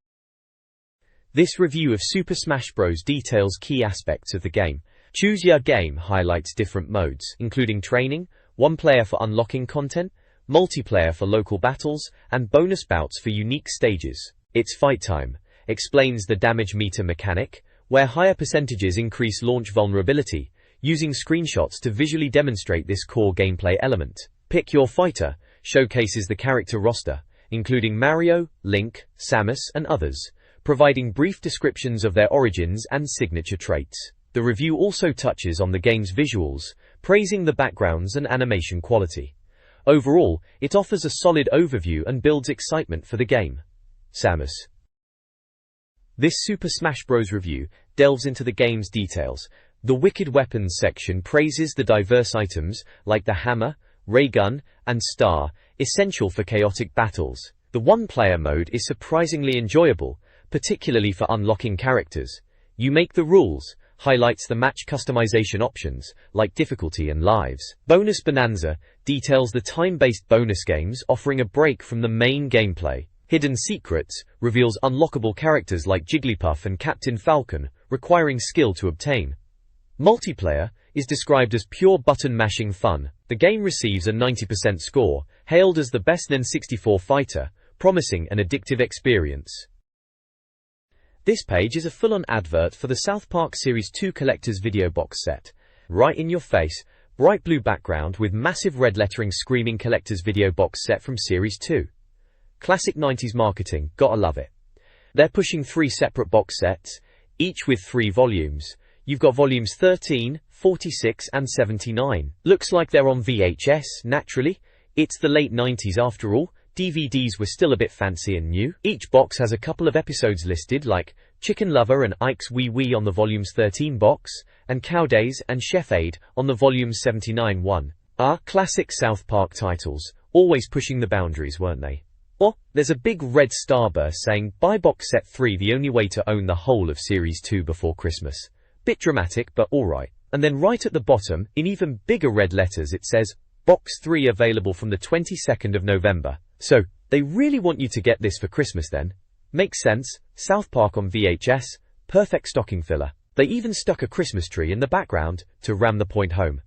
This review of Super Smash Bros. Details key aspects of the game. Choose Your Game highlights different modes, including training, one player for unlocking content, multiplayer for local battles, and bonus bouts for unique stages. It's Fight Time explains the damage meter mechanic, where higher percentages increase launch vulnerability, using screenshots to visually demonstrate this core gameplay element. Pick Your Fighter showcases the character roster, including Mario, Link, Samus, and others, providing brief descriptions of their origins and signature traits. The review also touches on the game's visuals, praising the backgrounds and animation quality. Overall, it offers a solid overview and builds excitement for the game. Samus. This Super Smash Bros. Review delves into the game's details. The Wicked Weapons section praises the diverse items, like the hammer, ray gun, and star, essential for chaotic battles. The one-player mode is surprisingly enjoyable, particularly for unlocking characters. You Make the Rules highlights the match customization options, like difficulty and lives. Bonus Bonanza details the time-based bonus games, offering a break from the main gameplay. Hidden Secrets reveals unlockable characters like Jigglypuff and Captain Falcon, requiring skill to obtain. Multiplayer is described as pure button-mashing fun. The game receives a 90% score, hailed as the best N64 fighter, promising an addictive experience. This page is a full-on advert for the South Park Series 2 Collector's Video Box Set. Right in your face, bright blue background with massive red lettering screaming Collector's Video Box Set from Series 2. Classic 90s marketing, gotta love it. They're pushing 3 separate box sets, each with 3 volumes. You've got volumes 13, 46 and 79. Looks like they're on VHS, naturally. It's the late 90s after all. DVDs were still a bit fancy and new. Each box has a couple of episodes listed, like Chicken Lover and Ike's Wee Wee on the Volumes 13 box, and Cow Days and Chef Aid on the Volumes 79-1. Classic South Park titles, always pushing the boundaries, weren't they? Or, there's a big red starburst saying, buy box set 3, the only way to own the whole of Series 2 before Christmas. Bit dramatic, but alright. And then right at the bottom, in even bigger red letters, it says, Box 3 available from the 22nd of November. So, they really want you to get this for Christmas then? Makes sense. South Park on VHS, perfect stocking filler. They even stuck a Christmas tree in the background to ram the point home.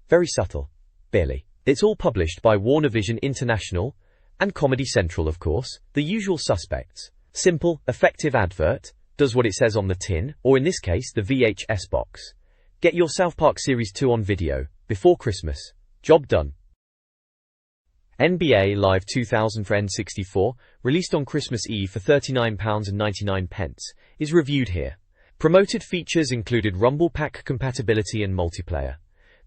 Very subtle. Barely. It's all published by Warner Vision International, and Comedy Central, of course. The usual suspects. Simple, effective advert, does what it says on the tin, or in this case, the VHS box. Get your South Park Series 2 on video, before Christmas. Job done. NBA Live 2000 for N64, released on Christmas Eve for £39.99, is reviewed here. Promoted features included Rumble Pack compatibility and multiplayer.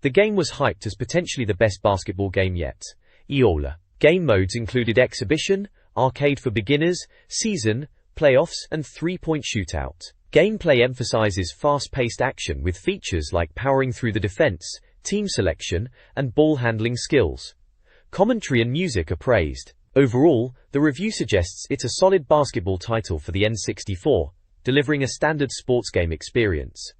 The game was hyped as potentially the best basketball game yet. EOLA. Game modes included Exhibition, Arcade for Beginners, Season, Playoffs, and 3-point Shootout. Gameplay emphasizes fast-paced action with features like powering through the defense, team selection, and ball handling skills. Commentary and music are praised. Overall, the review suggests it's a solid basketball title for the N64, delivering a standard sports game experience.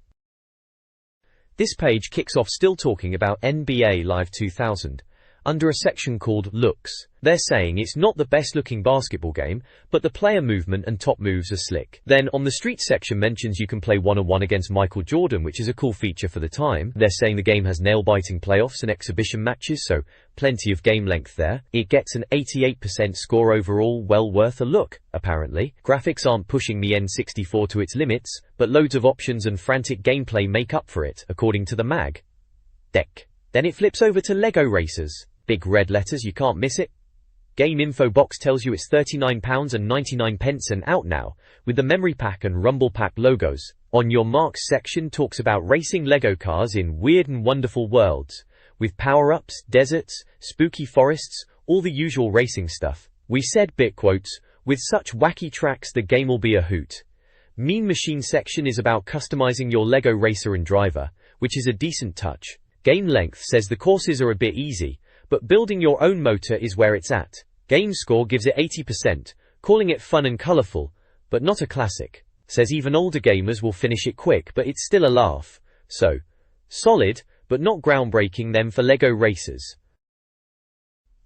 This page kicks off still talking about NBA Live 2000, under a section called Looks. They're saying it's not the best looking basketball game, but the player movement and top moves are slick. Then on the street section mentions you can play one-on-one against Michael Jordan, which is a cool feature for the time. They're saying the game has nail-biting playoffs and exhibition matches, so plenty of game length there. It gets an 88% score overall, well worth a look, apparently. Graphics aren't pushing the N64 to its limits, but loads of options and frantic gameplay make up for it, according to the mag. Deck. Then it flips over to Lego Racers. Big red letters, you can't miss it. Game info box tells you it's £39.99 and out now, with the Memory Pack and Rumble Pack logos. On Your Marks section talks about racing Lego cars in weird and wonderful worlds, with power-ups, deserts, spooky forests, all the usual racing stuff. We said, bit quotes, with such wacky tracks the game will be a hoot. Mean Machine section is about customizing your Lego racer and driver, which is a decent touch. Game Length says the courses are a bit easy, but building your own motor is where it's at. Game Score gives it 80%, calling it fun and colourful, but not a classic. Says even older gamers will finish it quick, but it's still a laugh. So, solid, but not groundbreaking then for Lego racers.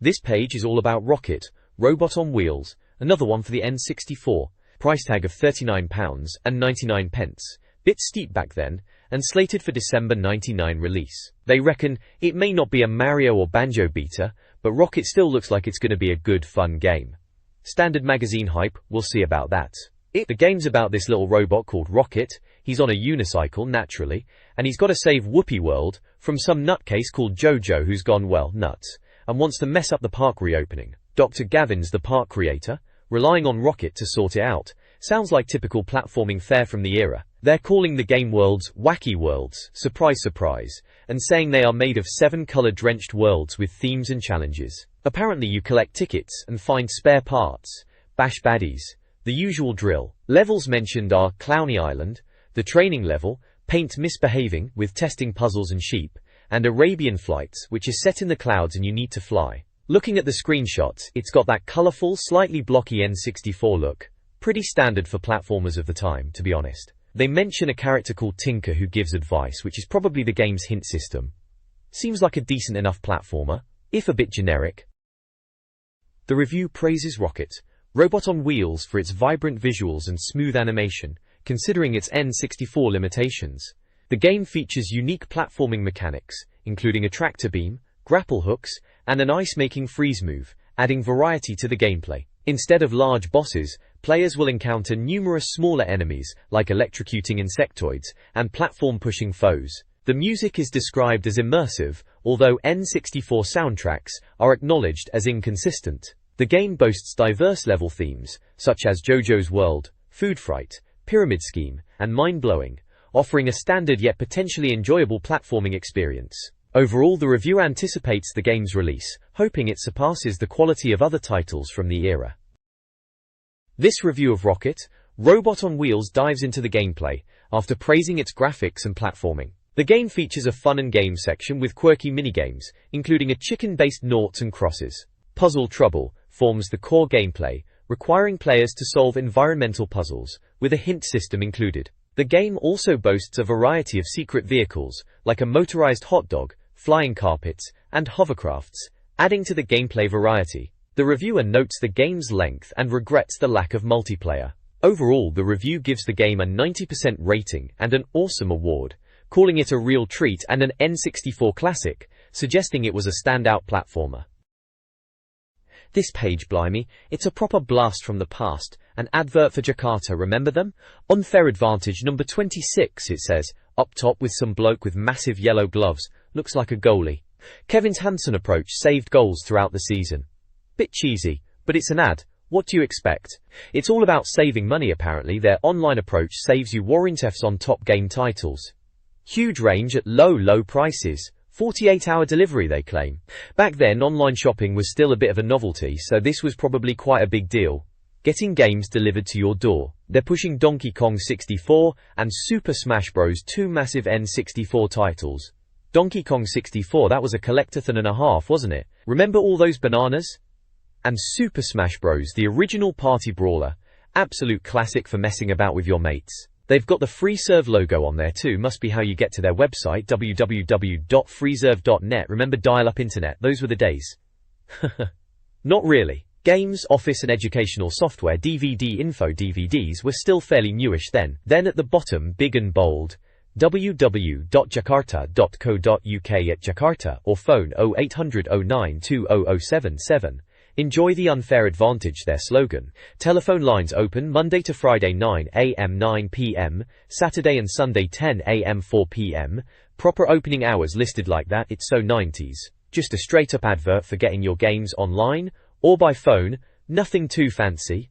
This page is all about Rocket, Robot on Wheels, another one for the N64, price tag of £39.99. Bit steep back then, and slated for December '99 release. They reckon it may not be a Mario or Banjo beater, but Rocket still looks like it's gonna be a good fun game. Standard magazine hype, we'll see about that. The game's about this little robot called Rocket. He's on a unicycle, naturally, and he's got to save Whoopi World from some nutcase called Jojo who's gone, well, nuts, and wants to mess up the park reopening. Dr. Gavin's the park creator, relying on Rocket to sort it out. Sounds like typical platforming fare from the era. They're calling the game worlds Wacky Worlds, surprise surprise, and saying they are made of 7 color-drenched worlds with themes and challenges. Apparently you collect tickets and find spare parts, bash baddies, the usual drill. Levels mentioned are Clowny Island, the training level, Paint Misbehaving with testing puzzles and sheep, and Arabian Flights, which is set in the clouds and you need to fly. Looking at the screenshots, it's got that colorful, slightly blocky N64 look. Pretty standard for platformers of the time, to be honest. They mention a character called Tinker who gives advice, which is probably the game's hint system. Seems like a decent enough platformer, if a bit generic. The review praises Rocket, Robot on Wheels for its vibrant visuals and smooth animation, considering its N64 limitations. The game features unique platforming mechanics, including a tractor beam, grapple hooks, and an ice-making freeze move, adding variety to the gameplay. Instead of large bosses, players will encounter numerous smaller enemies, like electrocuting insectoids, and platform-pushing foes. The music is described as immersive, although N64 soundtracks are acknowledged as inconsistent. The game boasts diverse level themes, such as JoJo's World, Food Fright, Pyramid Scheme, and Mind Blowing, offering a standard yet potentially enjoyable platforming experience. Overall, the review anticipates the game's release, hoping it surpasses the quality of other titles from the era. This review of Rocket, Robot on Wheels dives into the gameplay, after praising its graphics and platforming. The game features a fun and game section with quirky minigames, including a chicken-based noughts and crosses. Puzzle Trouble forms the core gameplay, requiring players to solve environmental puzzles, with a hint system included. The game also boasts a variety of secret vehicles, like a motorized hot dog, flying carpets, and hovercrafts, adding to the gameplay variety. The reviewer notes the game's length and regrets the lack of multiplayer. Overall, the review gives the game a 90% rating and an awesome award, calling it a real treat and an N64 classic, suggesting it was a standout platformer. This page, blimey, it's a proper blast from the past. An advert for Jakarta, remember them? Unfair Advantage number 26, it says, up top with some bloke with massive yellow gloves, looks like a goalie. Kevin's Hansen approach saved goals throughout the season. Bit cheesy, but it's an ad. What do you expect? It's all about saving money apparently. Their online approach saves you warranties on top game titles. Huge range at low prices. 48-hour delivery, they claim. Back then, online shopping was still a bit of a novelty, so this was probably quite a big deal. Getting games delivered to your door. They're pushing Donkey Kong 64 and Super Smash Bros. 2 massive N64 titles. Donkey Kong 64, that was a collectathon and a half, wasn't it? Remember all those bananas? And Super Smash Bros., the original party brawler. Absolute classic for messing about with your mates. They've got the FreeServe logo on there too, must be how you get to their website, www.freeserve.net. Remember dial-up internet, those were the days. Not really. Games, office and educational software DVD info DVDs were still fairly newish then. Then at the bottom, big and bold, www.jakarta.co.uk at Jakarta, or phone 0800 09 20077. Enjoy the unfair advantage, their slogan. Telephone lines open Monday to Friday 9 a.m. 9 p.m, Saturday and Sunday 10 a.m. 4 p.m. Proper opening hours listed like that, it's so 90s. Just a straight up advert for getting your games online, or by phone, nothing too fancy.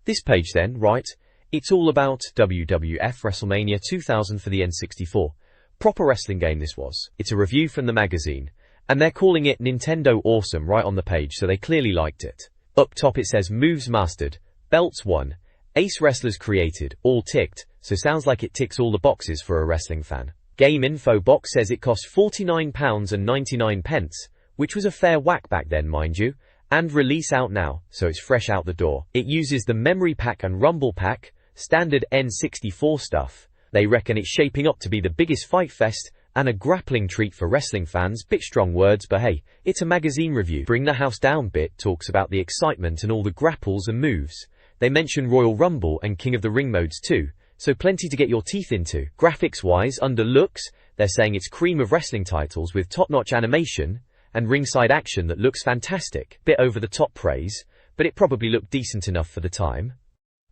This page then, right, it's all about WWF WrestleMania 2000 for the N64. Proper wrestling game this was. It's a review from the magazine, and they're calling it Nintendo Awesome right on the page, so they clearly liked it. Up top it says moves mastered, belts won, ace wrestlers created, all ticked, so sounds like it ticks all the boxes for a wrestling fan. Game info box says it cost £49.99, which was a fair whack back then, mind you, and release out now, so it's fresh out the door. It uses the memory pack and rumble pack, standard N64 stuff. They reckon it's shaping up to be the biggest fight fest and a grappling treat for wrestling fans. Bit strong words, but hey, it's a magazine review. Bring the house down bit talks about the excitement and all the grapples and moves. They mention Royal Rumble and King of the Ring modes too, so plenty to get your teeth into. Graphics wise, under looks, they're saying it's cream of wrestling titles with top-notch animation and ringside action that looks fantastic. Bit over the top praise, but it probably looked decent enough for the time.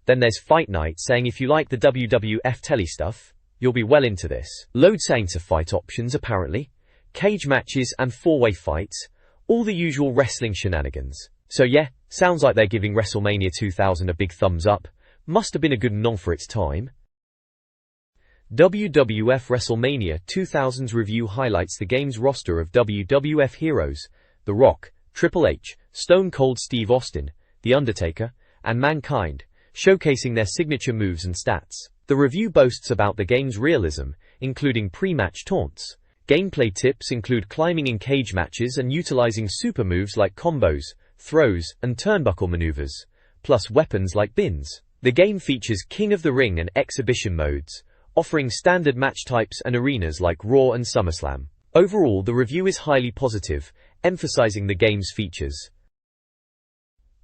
Then there's Fight Night saying if you like the WWF telly stuff, you'll be well into this. Loads saying to fight options apparently, cage matches and four-way fights, all the usual wrestling shenanigans. So yeah, sounds like they're giving WrestleMania 2000 a big thumbs up. Must have been a good nom for its time. WWF WrestleMania 2000's review highlights the game's roster of WWF heroes, The Rock, Triple H, Stone Cold Steve Austin, The Undertaker, and Mankind, showcasing their signature moves and stats. The review boasts about the game's realism, including pre-match taunts. Gameplay tips include climbing in cage matches and utilizing super moves like combos, throws, and turnbuckle maneuvers, plus weapons like bins. The game features King of the Ring and exhibition modes, offering standard match types and arenas like Raw and SummerSlam. Overall, the review is highly positive, emphasizing the game's features.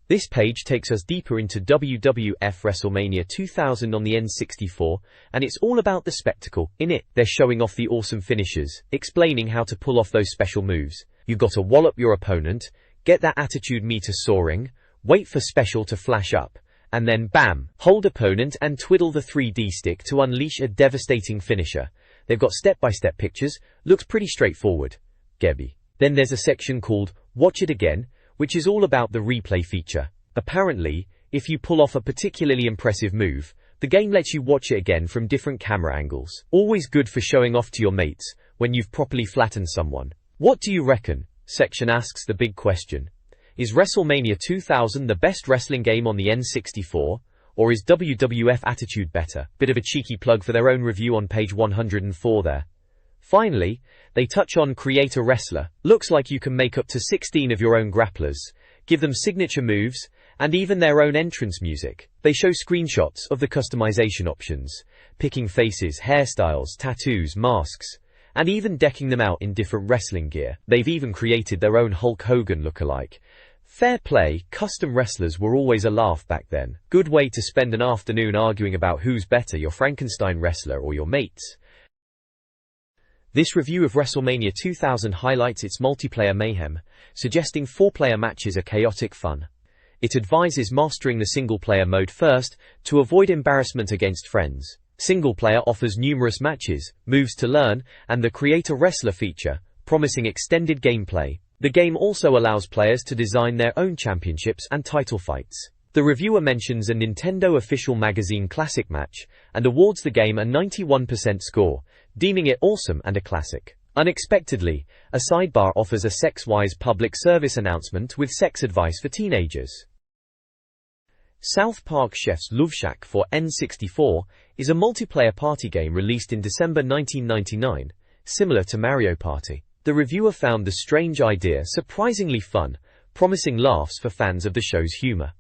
This page takes us deeper into WWF WrestleMania 2000 on the N64, and it's all about the spectacle. In it, they're showing off the awesome finishes, explaining how to pull off those special moves. You gotta wallop your opponent, get that attitude meter soaring, wait for special to flash up, and then bam, hold opponent and twiddle the 3D stick to unleash a devastating finisher. They've got step-by-step pictures, looks pretty straightforward. Gebby. Then there's a section called Watch It Again, which is all about the replay feature. Apparently, if you pull off a particularly impressive move, the game lets you watch it again from different camera angles. Always good for showing off to your mates when you've properly flattened someone. What do you reckon? Section asks the big question. Is WrestleMania 2000 the best wrestling game on the N64, or is WWF Attitude better? Bit of a cheeky plug for their own review on page 104 there. Finally, they touch on Create a Wrestler. Looks like you can make up to 16 of your own grapplers, give them signature moves, and even their own entrance music. They show screenshots of the customization options, picking faces, hairstyles, tattoos, masks, and even decking them out in different wrestling gear. They've even created their own Hulk Hogan lookalike. Fair play, custom wrestlers were always a laugh back then. Good way to spend an afternoon arguing about who's better, your Frankenstein wrestler or your mates. This review of WrestleMania 2000 highlights its multiplayer mayhem, suggesting 4-player matches are chaotic fun. It advises mastering the single-player mode first to avoid embarrassment against friends. Single-player offers numerous matches, moves to learn, and the Create a Wrestler feature, promising extended gameplay. The game also allows players to design their own championships and title fights. The reviewer mentions a Nintendo official magazine classic match and awards the game a 91% score, deeming it awesome and a classic. Unexpectedly, a sidebar offers a sex-wise public service announcement with sex advice for teenagers. South Park Chef's Love Shack for N64 is a multiplayer party game released in December 1999, similar to Mario Party. The reviewer found the strange idea surprisingly fun, promising laughs for fans of the show's humor.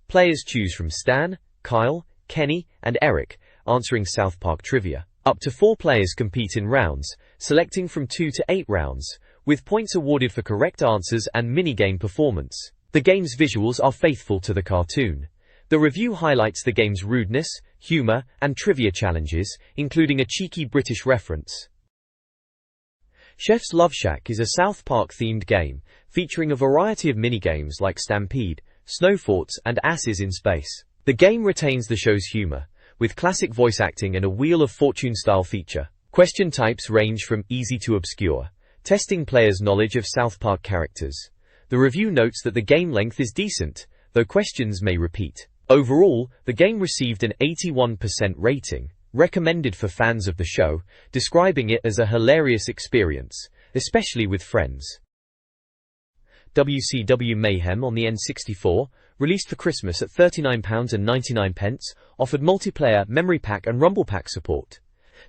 Players choose from Stan, Kyle, Kenny, and Eric, answering South Park trivia. Up to 4 players compete in rounds, selecting from 2 to 8 rounds, with points awarded for correct answers and minigame performance. The game's visuals are faithful to the cartoon. The review highlights the game's rudeness, humor, and trivia challenges, including a cheeky British reference. Chef's Love Shack is a South Park-themed game, featuring a variety of minigames like Stampede, Snow Forts, and Asses in Space. The game retains the show's humor, with classic voice acting and a Wheel of Fortune-style feature. Question types range from easy to obscure, testing players' knowledge of South Park characters. The review notes that the game length is decent, though questions may repeat. Overall, the game received an 81% rating, recommended for fans of the show, describing it as a hilarious experience, especially with friends. WCW Mayhem on the N64, released for Christmas at £39.99, offered multiplayer, memory pack and rumble pack support.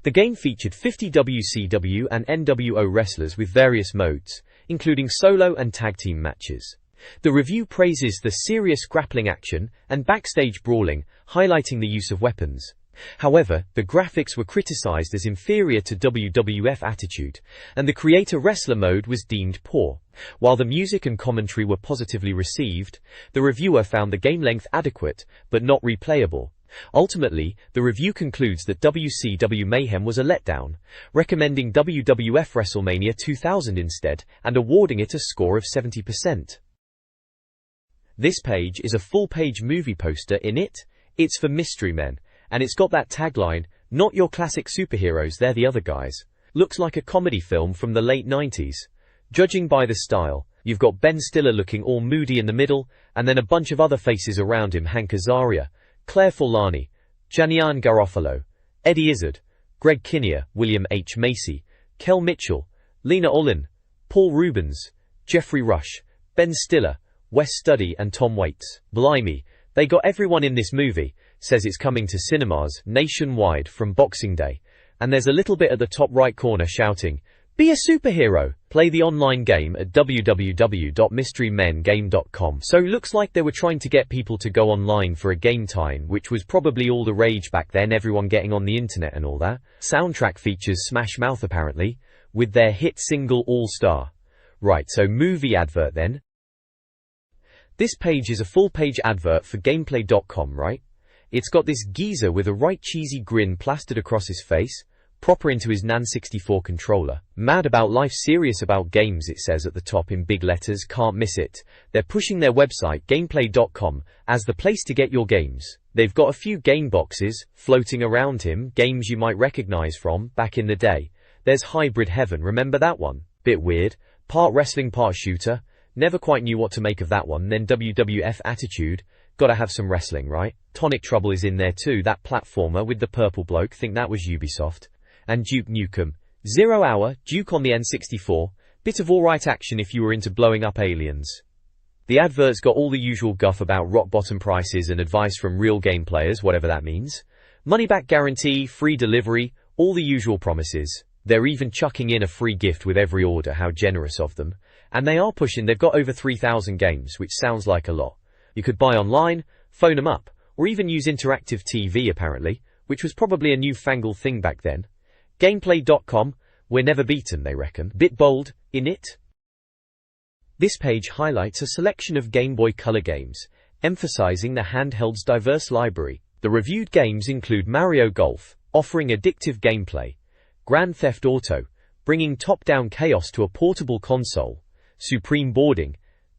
The game featured 50 WCW and NWO wrestlers with various modes, including solo and tag team matches. The review praises the serious grappling action and backstage brawling, highlighting the use of weapons. However, the graphics were criticized as inferior to WWF Attitude, and the creator-wrestler mode was deemed poor. While the music and commentary were positively received, the reviewer found the game length adequate, but not replayable. Ultimately, the review concludes that WCW Mayhem was a letdown, recommending WWF WrestleMania 2000 instead, and awarding it a score of 70%. This page is a full-page movie poster. In it, it's for mystery men. And it's got that tagline, "Not your classic superheroes, they're the other guys." Looks like a comedy film from the late 90s. Judging by the style, you've got Ben Stiller looking all moody in the middle, and then a bunch of other faces around him: Hank Azaria, Claire Forlani, Gianni Garofalo, Eddie Izzard, Greg Kinnear, William H. Macy, Kel Mitchell, Lena Olin, Paul Rubens, Jeffrey Rush, Ben Stiller, Wes Studi and Tom Waits. Blimey, they got everyone in this movie. Says it's coming to cinemas nationwide from Boxing Day, and there's a little bit at the top right corner shouting, "Be a superhero!" Play the online game at www.mysterymengame.com. So looks like they were trying to get people to go online for a game time, which was probably all the rage back then, everyone getting on the internet and all that. Soundtrack features Smash Mouth apparently, with their hit single All Star. Right, so movie advert then. This page is a full-page advert for gameplay.com, right? It's got this geezer with a right cheesy grin plastered across his face, proper into his N64 controller. Mad about life, serious about games, it says at the top in big letters, can't miss it. They're pushing their website, gameplay.com, as the place to get your games. They've got a few game boxes floating around him, games you might recognize from back in the day. There's Hybrid Heaven, remember that one? Bit weird. Part wrestling, part shooter. Never quite knew what to make of that one. Then WWF Attitude. Gotta have some wrestling, right? Tonic Trouble is in there too, that platformer with the purple bloke, think that was Ubisoft. And Duke Nukem. 0 Hour, Duke on the N64, bit of alright action if you were into blowing up aliens. The advert's got all the usual guff about rock bottom prices and advice from real game players, whatever that means. Money back guarantee, free delivery, all the usual promises. They're even chucking in a free gift with every order, how generous of them. And they are pushing, they've got over 3,000 games, which sounds like a lot. You could buy online, phone them up, or even use interactive TV apparently, which was probably a newfangled thing back then. Gameplay.com, we're never beaten, they reckon. Bit bold, in it? This page highlights a selection of Game Boy Color games, emphasizing the handheld's diverse library. The reviewed games include Mario Golf, offering addictive gameplay, Grand Theft Auto, bringing top-down chaos to a portable console, Supreme Boarding,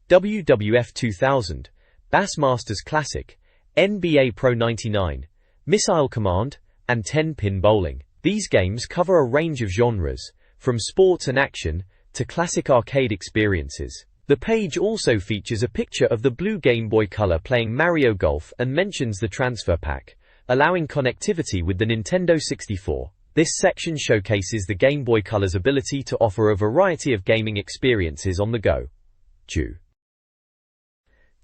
WWF 2000, Bassmasters Classic, NBA Pro 99, Missile Command, and 10-pin bowling. These games cover a range of genres, from sports and action to classic arcade experiences. The page also features a picture of the blue Game Boy Color playing Mario Golf and mentions the transfer pack, allowing connectivity with the Nintendo 64. This section showcases the Game Boy Color's ability to offer a variety of gaming experiences on the go.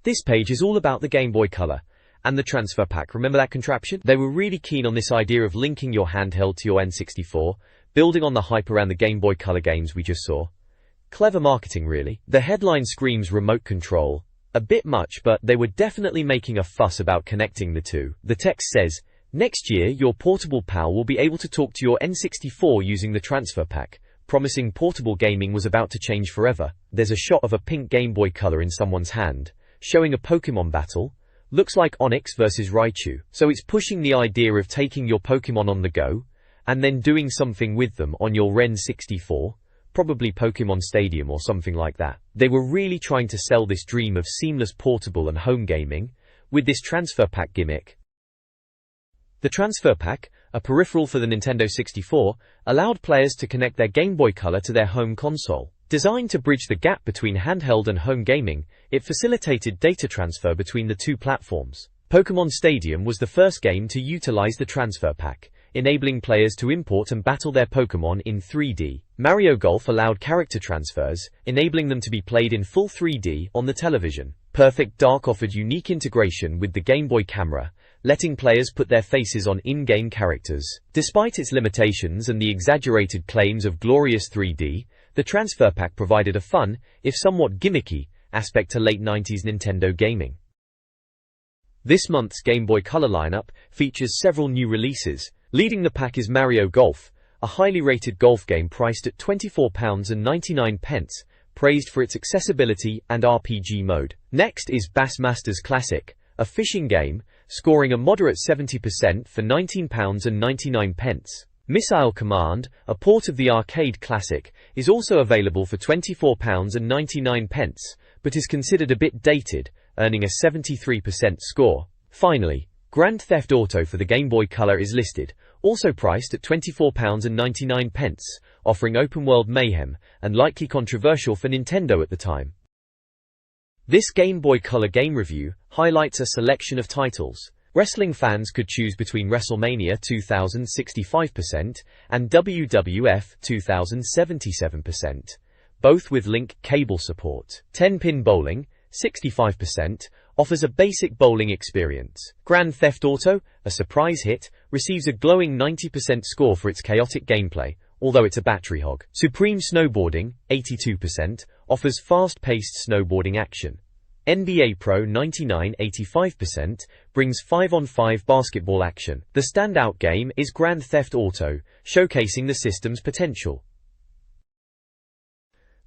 This page is all about the Game Boy Color and the transfer pack. Remember that contraption? They were really keen on this idea of linking your handheld to your N64, building on the hype around the Game Boy Color games we just saw. Clever marketing, really. The headline screams remote control. A bit much, but they were definitely making a fuss about connecting the two. The text says, "Next year, your portable pal will be able to talk to your N64 using the transfer pack," promising portable gaming was about to change forever. There's a shot of a pink Game Boy Color in someone's hand, showing a Pokemon battle. Looks like Onix versus Raichu. So it's pushing the idea of taking your Pokemon on the go, and then doing something with them on your N64, probably Pokemon Stadium or something like that. They were really trying to sell this dream of seamless portable and home gaming, with this transfer pack gimmick. The transfer pack, a peripheral for the Nintendo 64, allowed players to connect their Game Boy Color to their home console. Designed to bridge the gap between handheld and home gaming, it facilitated data transfer between the two platforms. Pokemon Stadium was the first game to utilize the transfer pack, enabling players to import and battle their Pokémon in 3D. Mario Golf allowed character transfers, enabling them to be played in full 3D on the television. Perfect Dark offered unique integration with the Game Boy camera, letting players put their faces on in-game characters. Despite its limitations and the exaggerated claims of glorious 3D, the transfer pack provided a fun, if somewhat gimmicky, aspect to late 90s Nintendo gaming. This month's Game Boy Color lineup features several new releases. Leading the pack is Mario Golf, a highly rated golf game priced at £24.99, praised for its accessibility and RPG mode. Next is Bassmasters Classic, a fishing game, scoring a moderate 70% for £19.99. Missile Command, a port of the arcade classic, is also available for £24.99, but is considered a bit dated, earning a 73% score. Finally, Grand Theft Auto for the Game Boy Color is listed, also priced at £24.99, offering open-world mayhem, and likely controversial for Nintendo at the time. This Game Boy Color game review highlights a selection of titles. Wrestling fans could choose between WrestleMania 2000 65% and WWF 2000 77%, both with link cable support. 10-pin bowling, 65%, offers a basic bowling experience. Grand Theft Auto, a surprise hit, receives a glowing 90% score for its chaotic gameplay, although it's a battery hog. Supreme Snowboarding, 82%, offers fast-paced snowboarding action. NBA Pro 99 85% brings 5-on-5 basketball action. The standout game is Grand Theft Auto, showcasing the system's potential.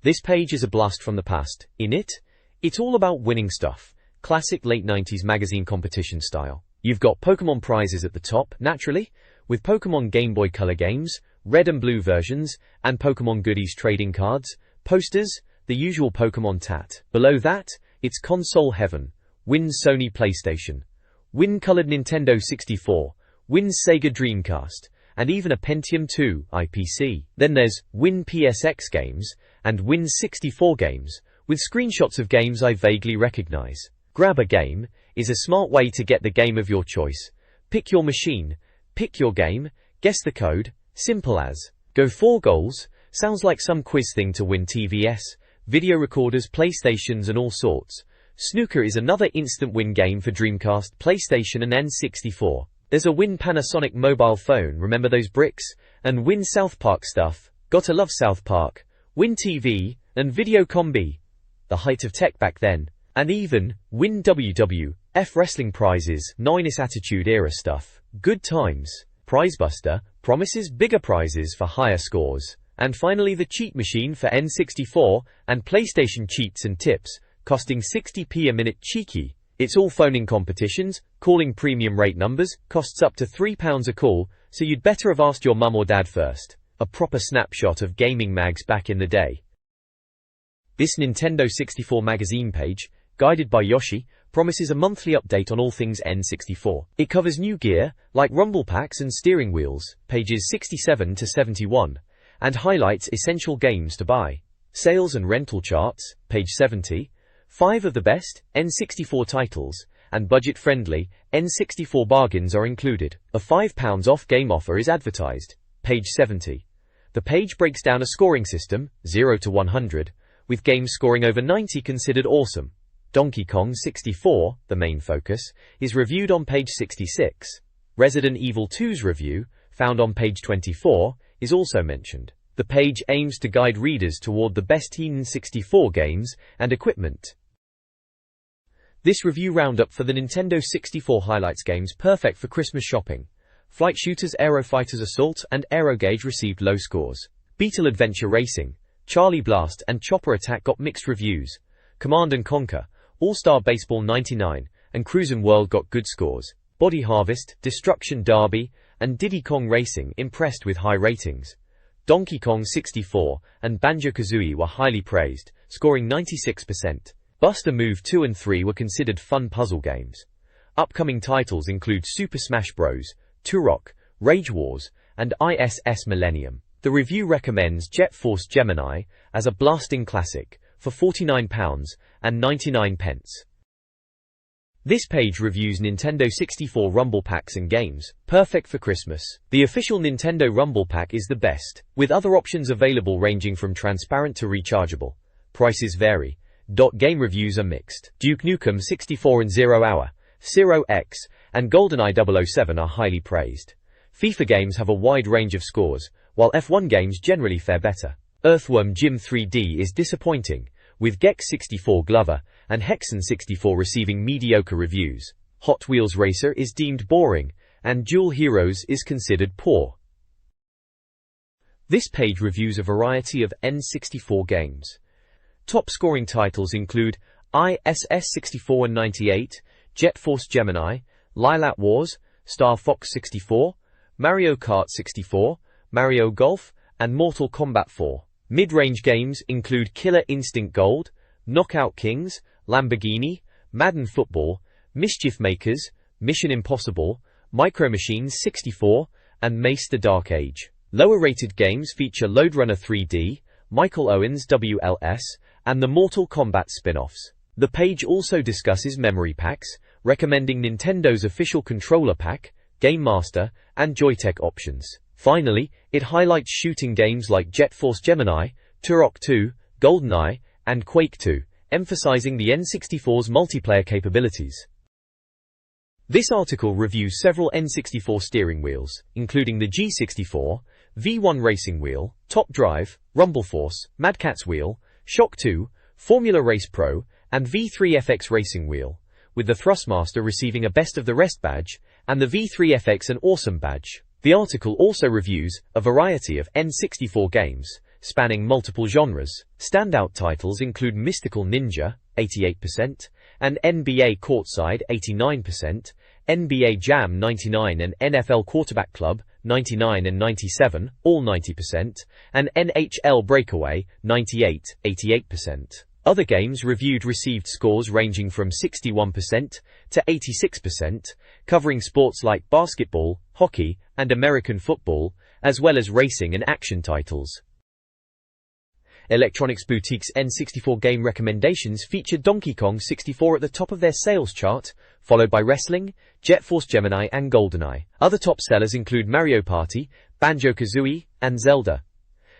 This page is a blast from the past. In it, it's all about winning stuff. Classic late 90s magazine competition style. You've got Pokémon prizes at the top, naturally, with Pokémon Game Boy Color games, red and blue versions, and Pokémon goodies trading cards, posters, the usual Pokémon tat. Below that, it's console heaven. Win Sony PlayStation. Win colored Nintendo 64. Win Sega Dreamcast. And even a Pentium 2 IPC. Then there's Win PSX games and Win 64 games, with screenshots of games I vaguely recognize. Grab a Game is a smart way to get the game of your choice. Pick your machine, pick your game, guess the code, simple as. Go 4 goals, sounds like some quiz thing to win TVS, video recorders, PlayStations and all sorts. Snooker is another instant win game for Dreamcast, PlayStation and N64. There's a Win Panasonic mobile phone, remember those bricks? And Win South Park stuff, gotta love South Park. Win TV, and Video Combi, the height of tech back then. And even Win WWF wrestling prizes, 90s Attitude Era stuff. Good times. Prizebuster promises bigger prizes for higher scores. And finally the cheat machine for N64 and PlayStation cheats and tips, costing 60p a minute cheeky. It's all phoning competitions, calling premium rate numbers, costs up to £3 a call, so you'd better have asked your mum or dad first. A proper snapshot of gaming mags back in the day. This Nintendo 64 magazine page, guided by Yoshi, promises a monthly update on all things N64. It covers new gear, like rumble packs and steering wheels, pages 67 to 71, and highlights essential games to buy. Sales and rental charts, page 70, 5 of the best N64 titles, and budget-friendly N64 bargains are included. A £5 off game offer is advertised, page 70. The page breaks down a scoring system, 0 to 100, with games scoring over 90 considered awesome. Donkey Kong 64, the main focus, is reviewed on page 66. Resident Evil 2's review, found on page 24, is also mentioned. The page aims to guide readers toward the best N64 games and equipment. This review roundup for the Nintendo 64 highlights games perfect for Christmas shopping. Flight Shooters, Aero Fighters Assault, and Aero Gauge received low scores. Beetle Adventure Racing, Charlie Blast, and Chopper Attack got mixed reviews. Command & Conquer, All-Star Baseball 99, and Cruisin' World got good scores. Body Harvest, Destruction Derby, and Diddy Kong Racing impressed with high ratings. Donkey Kong 64 and Banjo-Kazooie were highly praised, scoring 96%. Buster Move 2 and 3 were considered fun puzzle games. Upcoming titles include Super Smash Bros., Turok, Rage Wars, and ISS Millennium. The review recommends Jet Force Gemini as a blasting classic for £49.99. This page reviews Nintendo 64 Rumble Packs and games, perfect for Christmas. The official Nintendo Rumble Pack is the best, with other options available ranging from transparent to rechargeable. Prices vary. Game reviews are mixed. Duke Nukem 64 and Zero Hour, Zero X, and GoldenEye 007 are highly praised. FIFA games have a wide range of scores, while F1 games generally fare better. Earthworm Jim 3D is disappointing, with Gex 64 Glover and Hexen 64 receiving mediocre reviews. Hot Wheels Racer is deemed boring, and Dual Heroes is considered poor. This page reviews a variety of N64 games. Top scoring titles include ISS 64 and 98, Jet Force Gemini, Lylat Wars, Star Fox 64, Mario Kart 64, Mario Golf, and Mortal Kombat 4. Mid-range games include Killer Instinct Gold, Knockout Kings, Lamborghini, Madden Football, Mischief Makers, Mission Impossible, Micro Machines 64, and Mace the Dark Age. Lower-rated games feature Lode Runner 3D, Michael Owen's WLS, and the Mortal Kombat spin-offs. The page also discusses memory packs, recommending Nintendo's official controller pack, Game Master, and Joytech options. Finally, it highlights shooting games like Jet Force Gemini, Turok 2, GoldenEye, and Quake 2, emphasizing the N64's multiplayer capabilities. This article reviews several N64 steering wheels, including the G64, V1 Racing Wheel, Top Drive, Rumble Force, Mad Catz Wheel, Shock 2, Formula Race Pro, and V3FX Racing Wheel, with the Thrustmaster receiving a Best of the Rest badge, and the V3FX an Awesome badge. The article also reviews a variety of N64 games, spanning multiple genres. Standout titles include Mystical Ninja, 88%, and NBA Courtside, 89%, NBA Jam 99 and NFL Quarterback Club, 99 and 97, all 90%, and NHL Breakaway, 98, 88%. Other games reviewed received scores ranging from 61% to 86%, covering sports like basketball, hockey, and American football, as well as racing and action titles. Electronics Boutique's N64 game recommendations feature Donkey Kong 64 at the top of their sales chart, followed by Wrestling, Jet Force Gemini, and GoldenEye. Other top sellers include Mario Party, Banjo-Kazooie, and Zelda.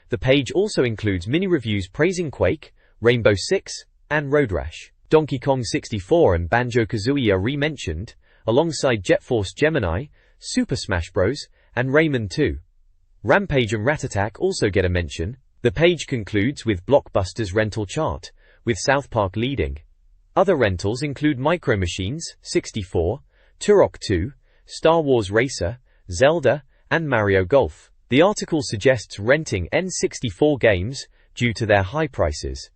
The page also includes mini-reviews praising Quake, Rainbow Six, and Road Rash. Donkey Kong 64 and Banjo-Kazooie are re-mentioned, alongside Jet Force Gemini, Super Smash Bros., and Rayman 2. Rampage and Rat Attack also get a mention. The page concludes with Blockbuster's rental chart, with South Park leading. Other rentals include Micro Machines 64, Turok 2, Star Wars Racer, Zelda, and Mario Golf. The article suggests renting N64 games due to their high prices.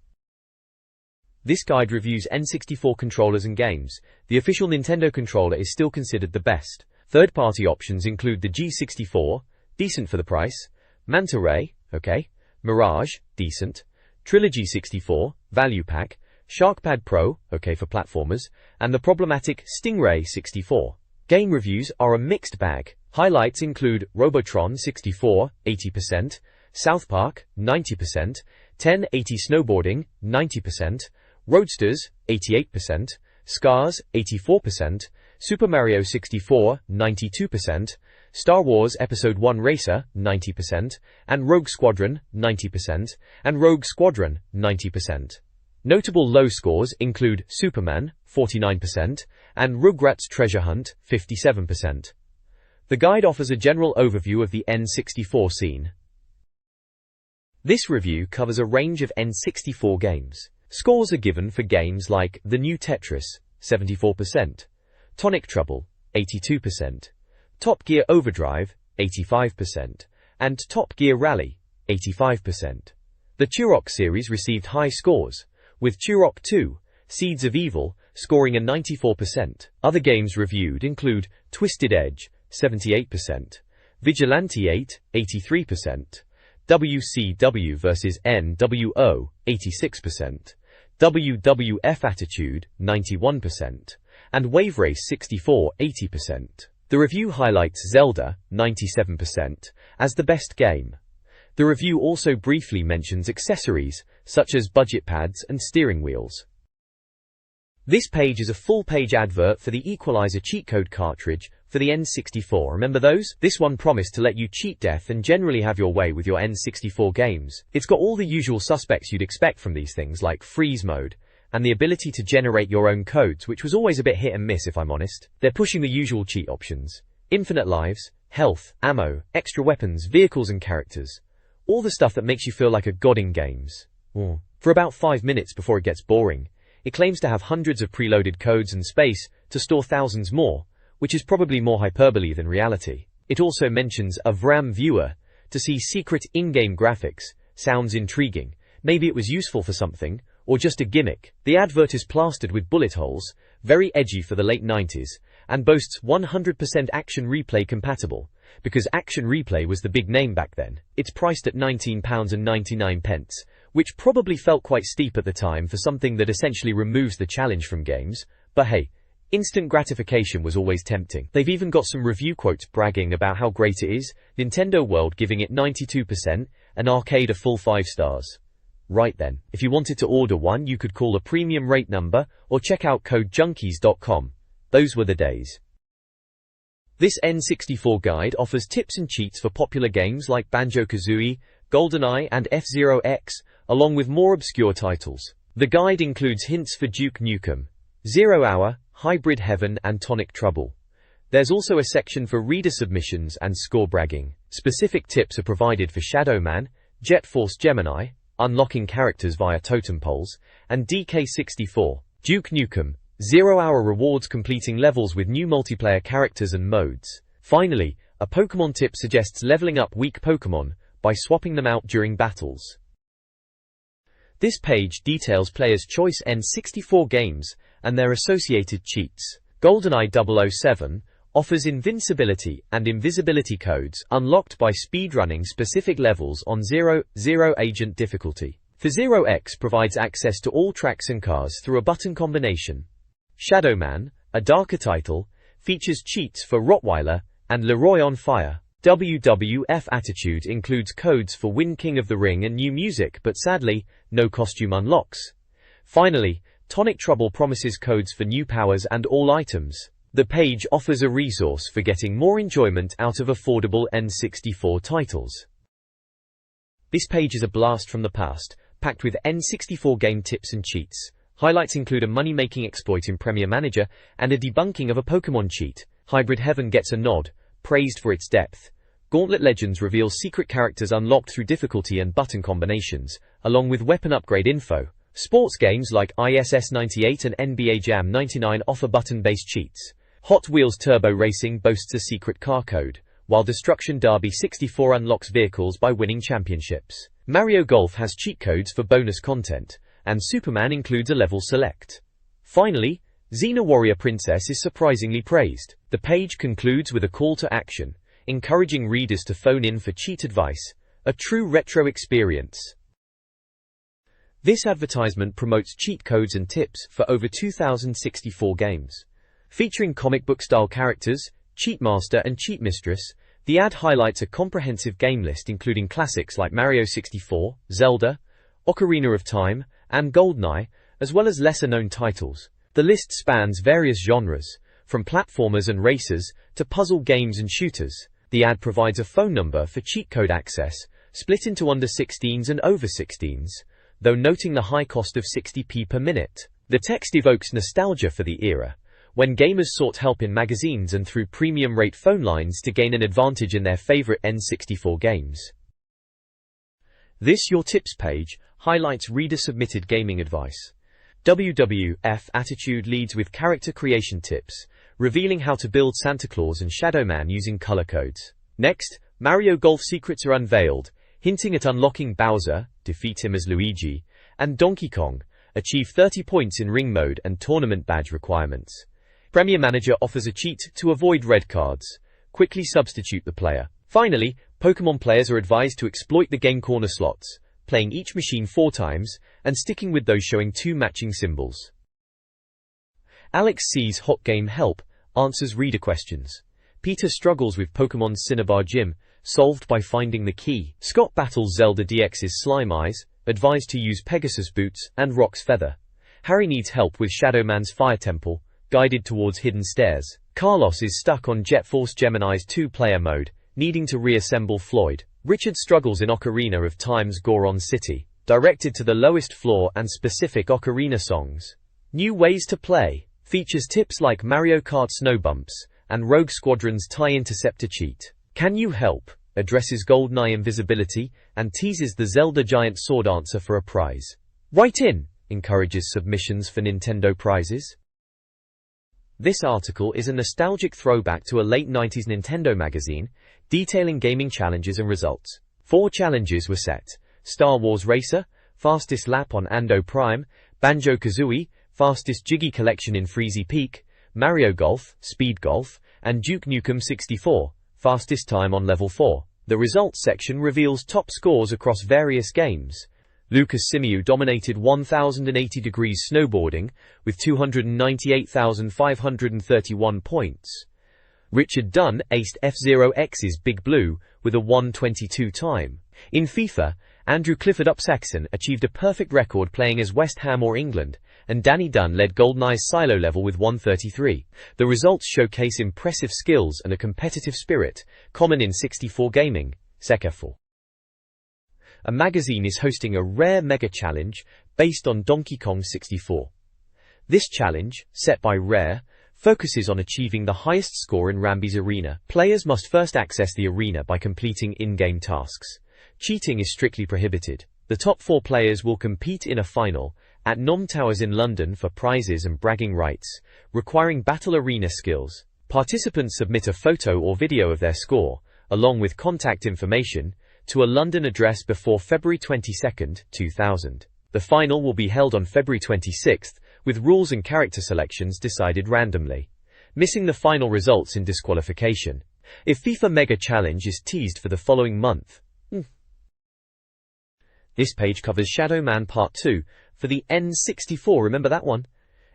This guide reviews N64 controllers and games. The official Nintendo controller is still considered the best. Third-party options include the G64, decent for the price, Manta Ray, okay, Mirage, decent, Trilogy 64, value pack, Sharkpad Pro, okay for platformers, and the problematic Stingray 64. Game reviews are a mixed bag. Highlights include Robotron 64, 80%, South Park, 90%, 1080 Snowboarding, 90%, Roadsters, 88%, Scars, 84%, Super Mario 64, 92%, Star Wars Episode 1 Racer, 90%, and Rogue Squadron, 90%, and Rogue Squadron, 90%. Notable low scores include Superman, 49%, and Rugrats Treasure Hunt, 57%. The guide offers a general overview of the N64 scene. This review covers a range of N64 games. Scores are given for games like The New Tetris, 74%, Tonic Trouble, 82%, Top Gear Overdrive, 85%, and Top Gear Rally, 85%. The Turok series received high scores, with Turok 2, Seeds of Evil, scoring a 94%. Other games reviewed include Twisted Edge, 78%, Vigilante 8, 83%, WCW vs NWO, 86%, WWF Attitude, 91%, and Wave Race 64, 80%. The review highlights Zelda, 97%, as the best game. The review also briefly mentions accessories, such as budget pads and steering wheels. This page is a full-page advert for the Equalizer cheat code cartridge for the N64. Remember those? This one promised to let you cheat death and generally have your way with your N64 games. It's got all the usual suspects you'd expect from these things, like freeze mode, and the ability to generate your own codes, which was always a bit hit and miss if I'm honest. They're pushing the usual cheat options. Infinite lives, health, ammo, extra weapons, vehicles and characters. All the stuff that makes you feel like a god in games. For about 5 minutes before it gets boring. It claims to have hundreds of preloaded codes and space to store thousands more, which is probably more hyperbole than reality. It also mentions a VRAM viewer to see secret in-game graphics. Sounds intriguing. Maybe it was useful for something, or just a gimmick. The advert is plastered with bullet holes, very edgy for the late 90s, and boasts 100% Action Replay compatible, because Action Replay was the big name back then. It's priced at £19.99, which probably felt quite steep at the time for something that essentially removes the challenge from games, but hey, instant gratification was always tempting. They've even got some review quotes bragging about how great it is, Nintendo World giving it 92%, and Arcade a full 5 stars. Right then, if you wanted to order one, you could call a premium rate number or check out codejunkies.com. Those were the days. This N64 guide offers tips and cheats for popular games like Banjo-Kazooie, GoldenEye and F-Zero X, along with more obscure titles. The guide includes hints for Duke Nukem, Zero Hour, Hybrid Heaven and Tonic Trouble. There's also a section for reader submissions and score bragging. Specific tips are provided for Shadow Man, Jet Force Gemini, unlocking characters via totem poles, and DK64. Duke Nukem, 0 hour rewards completing levels with new multiplayer characters and modes. Finally, a Pokemon tip suggests leveling up weak Pokemon by swapping them out during battles. This page details players' choice N64 games and their associated cheats. GoldenEye 007 offers invincibility and invisibility codes unlocked by speedrunning specific levels on 0 agent difficulty. F-Zero X provides access to all tracks and cars through a button combination. Shadow Man, a darker title, features cheats for Rottweiler and Leroy on Fire. WWF Attitude includes codes for Win King of the Ring and new music, but sadly, no costume unlocks. Finally, Tonic Trouble promises codes for new powers and all items. The page offers a resource for getting more enjoyment out of affordable N64 titles. This page is a blast from the past, packed with N64 game tips and cheats. Highlights include a money-making exploit in Premier Manager and a debunking of a Pokemon cheat. Hybrid Heaven gets a nod, praised for its depth. Gauntlet Legends reveals secret characters unlocked through difficulty and button combinations, along with weapon upgrade info. Sports games like ISS 98 and NBA Jam 99 offer button-based cheats. Hot Wheels Turbo Racing boasts a secret car code, while Destruction Derby 64 unlocks vehicles by winning championships. Mario Golf has cheat codes for bonus content, and Superman includes a level select. Finally, Xena Warrior Princess is surprisingly praised. The page concludes with a call to action, encouraging readers to phone in for cheat advice, a true retro experience. This advertisement promotes cheat codes and tips for over 2,064 games. Featuring comic book-style characters, Cheatmaster and Cheat Mistress, the ad highlights a comprehensive game list including classics like Mario 64, Zelda, Ocarina of Time, and GoldenEye, as well as lesser-known titles. The list spans various genres, from platformers and racers to puzzle games and shooters. The ad provides a phone number for cheat code access, split into under 16s and over 16s, though noting the high cost of 60p per minute. The text evokes nostalgia for the era, when gamers sought help in magazines and through premium-rate phone lines to gain an advantage in their favorite N64 games. This Your Tips page highlights reader-submitted gaming advice. WWF Attitude leads with character creation tips, revealing how to build Santa Claus and Shadow Man using color codes. Next, Mario Golf secrets are unveiled, hinting at unlocking Bowser, defeat him as Luigi, and Donkey Kong, achieve 30 points in ring mode and tournament badge requirements. Premier Manager offers a cheat to avoid red cards. Quickly substitute the player. Finally, Pokemon players are advised to exploit the game corner slots, playing each machine 4 times, and sticking with those showing 2 matching symbols. Alex C's Hot Game Help answers reader questions. Peter struggles with Pokemon's Cinnabar Gym, solved by finding the key. Scott battles Zelda DX's Slime Eyes, advised to use Pegasus Boots and Rock's Feather. Harry needs help with Shadow Man's fire temple, guided towards hidden stairs. Carlos is stuck on Jet Force Gemini's two-player mode, needing to reassemble Floyd. Richard struggles in Ocarina of Time's Goron City, directed to the lowest floor and specific Ocarina songs. New ways to play features tips like Mario Kart snow bumps and Rogue Squadron's tie interceptor cheat. Can you help? Addresses GoldenEye invisibility and teases the Zelda giant sword answer for a prize. Write in encourages submissions for Nintendo prizes. This article is a nostalgic throwback to a late 90s Nintendo magazine, detailing gaming challenges and results. 4 challenges were set: Star Wars Racer, Fastest Lap on Ando Prime, Banjo-Kazooie, Fastest Jiggy Collection in Freezy Peak, Mario Golf, Speed Golf, and Duke Nukem 64, Fastest Time on Level 4. The results section reveals top scores across various games. Lucas Simiu dominated 1080 degrees snowboarding with 298,531 points. Richard Dunn aced F-Zero X's Big Blue with a 1:22 time. In FIFA, Andrew Clifford Upsaxon achieved a perfect record playing as West Ham or England, and Danny Dunn led GoldenEye's silo level with 1:33. The results showcase impressive skills and a competitive spirit, common in 64 gaming. Sekeful. A magazine is hosting a rare mega challenge based on Donkey Kong 64. This challenge, set by Rare, focuses on achieving the highest score in Rambi's arena. Players must first access the arena by completing in-game tasks. Cheating is strictly prohibited. The top 4 players will compete in a final at Nom Towers in London for prizes and bragging rights, requiring battle arena skills. Participants submit a photo or video of their score, along with contact information, to a London address before February 22, 2000. The final will be held on February 26, with rules and character selections decided randomly. Missing the final results in disqualification. If FIFA Mega Challenge is teased for the following month. This page covers Shadow Man Part 2 for the N64, remember that one?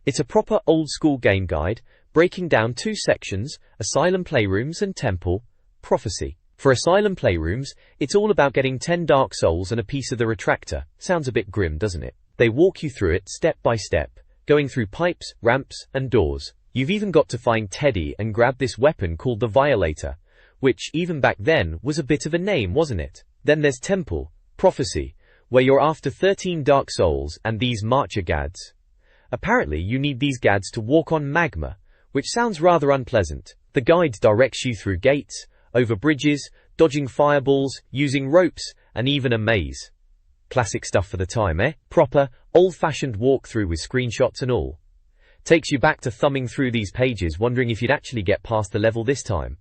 It's a proper old-school game guide, breaking down 2 sections, Asylum Playrooms and Temple, Prophecy. For Asylum Playrooms, it's all about getting 10 Dark Souls and a piece of the retractor. Sounds a bit grim, doesn't it? They walk you through it step by step, going through pipes, ramps, and doors. You've even got to find Teddy and grab this weapon called the Violator, which, even back then, was a bit of a name, wasn't it? Then there's Temple, Prophecy, where you're after 13 Dark Souls and these Marcher Gads. Apparently you need these Gads to walk on magma, which sounds rather unpleasant. The guide directs you through gates, over bridges, dodging fireballs, using ropes, and even a maze. Classic stuff for the time, eh? Proper, old-fashioned walkthrough with screenshots and all. Takes you back to thumbing through these pages wondering if you'd actually get past the level this time.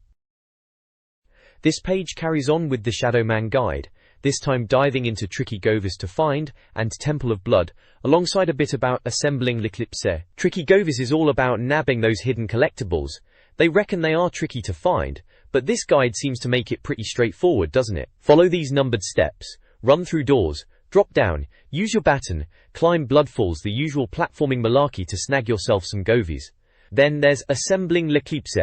This page carries on with the Shadow Man guide, this time diving into Tricky Govis to find and Temple of Blood, alongside a bit about assembling l'Eclipse. Tricky Govis is all about nabbing those hidden collectibles. They reckon they are tricky to find, but this guide seems to make it pretty straightforward, doesn't it? Follow these numbered steps, run through doors, drop down, use your baton, climb bloodfalls, the usual platforming malarkey to snag yourself some Govies. Then there's assembling l'Eclipse.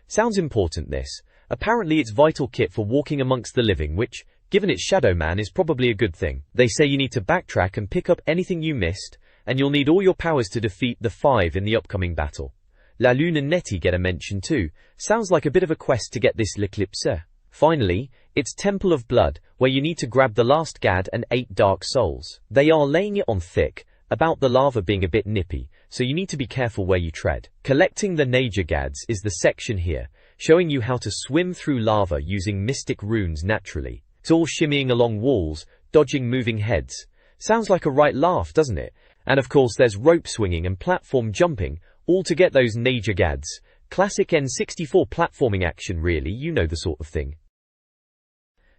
Sounds important, this. Apparently it's vital kit for walking amongst the living, which, given it's Shadow Man, is probably a good thing. They say you need to backtrack and pick up anything you missed, and you'll need all your powers to defeat the 5 in the upcoming battle. La Lune and Nettie get a mention too. Sounds like a bit of a quest to get this l'Eclipse. Finally, it's Temple of Blood, where you need to grab the last Gad and 8 Dark Souls. They are laying it on thick, about the lava being a bit nippy, so you need to be careful where you tread. Collecting the Naja Gads is the section here, showing you how to swim through lava using mystic runes naturally. It's all shimmying along walls, dodging moving heads. Sounds like a right laugh, doesn't it? And of course there's rope swinging and platform jumping, all to get those Naja Gads. Classic N64 platforming action really, you know the sort of thing.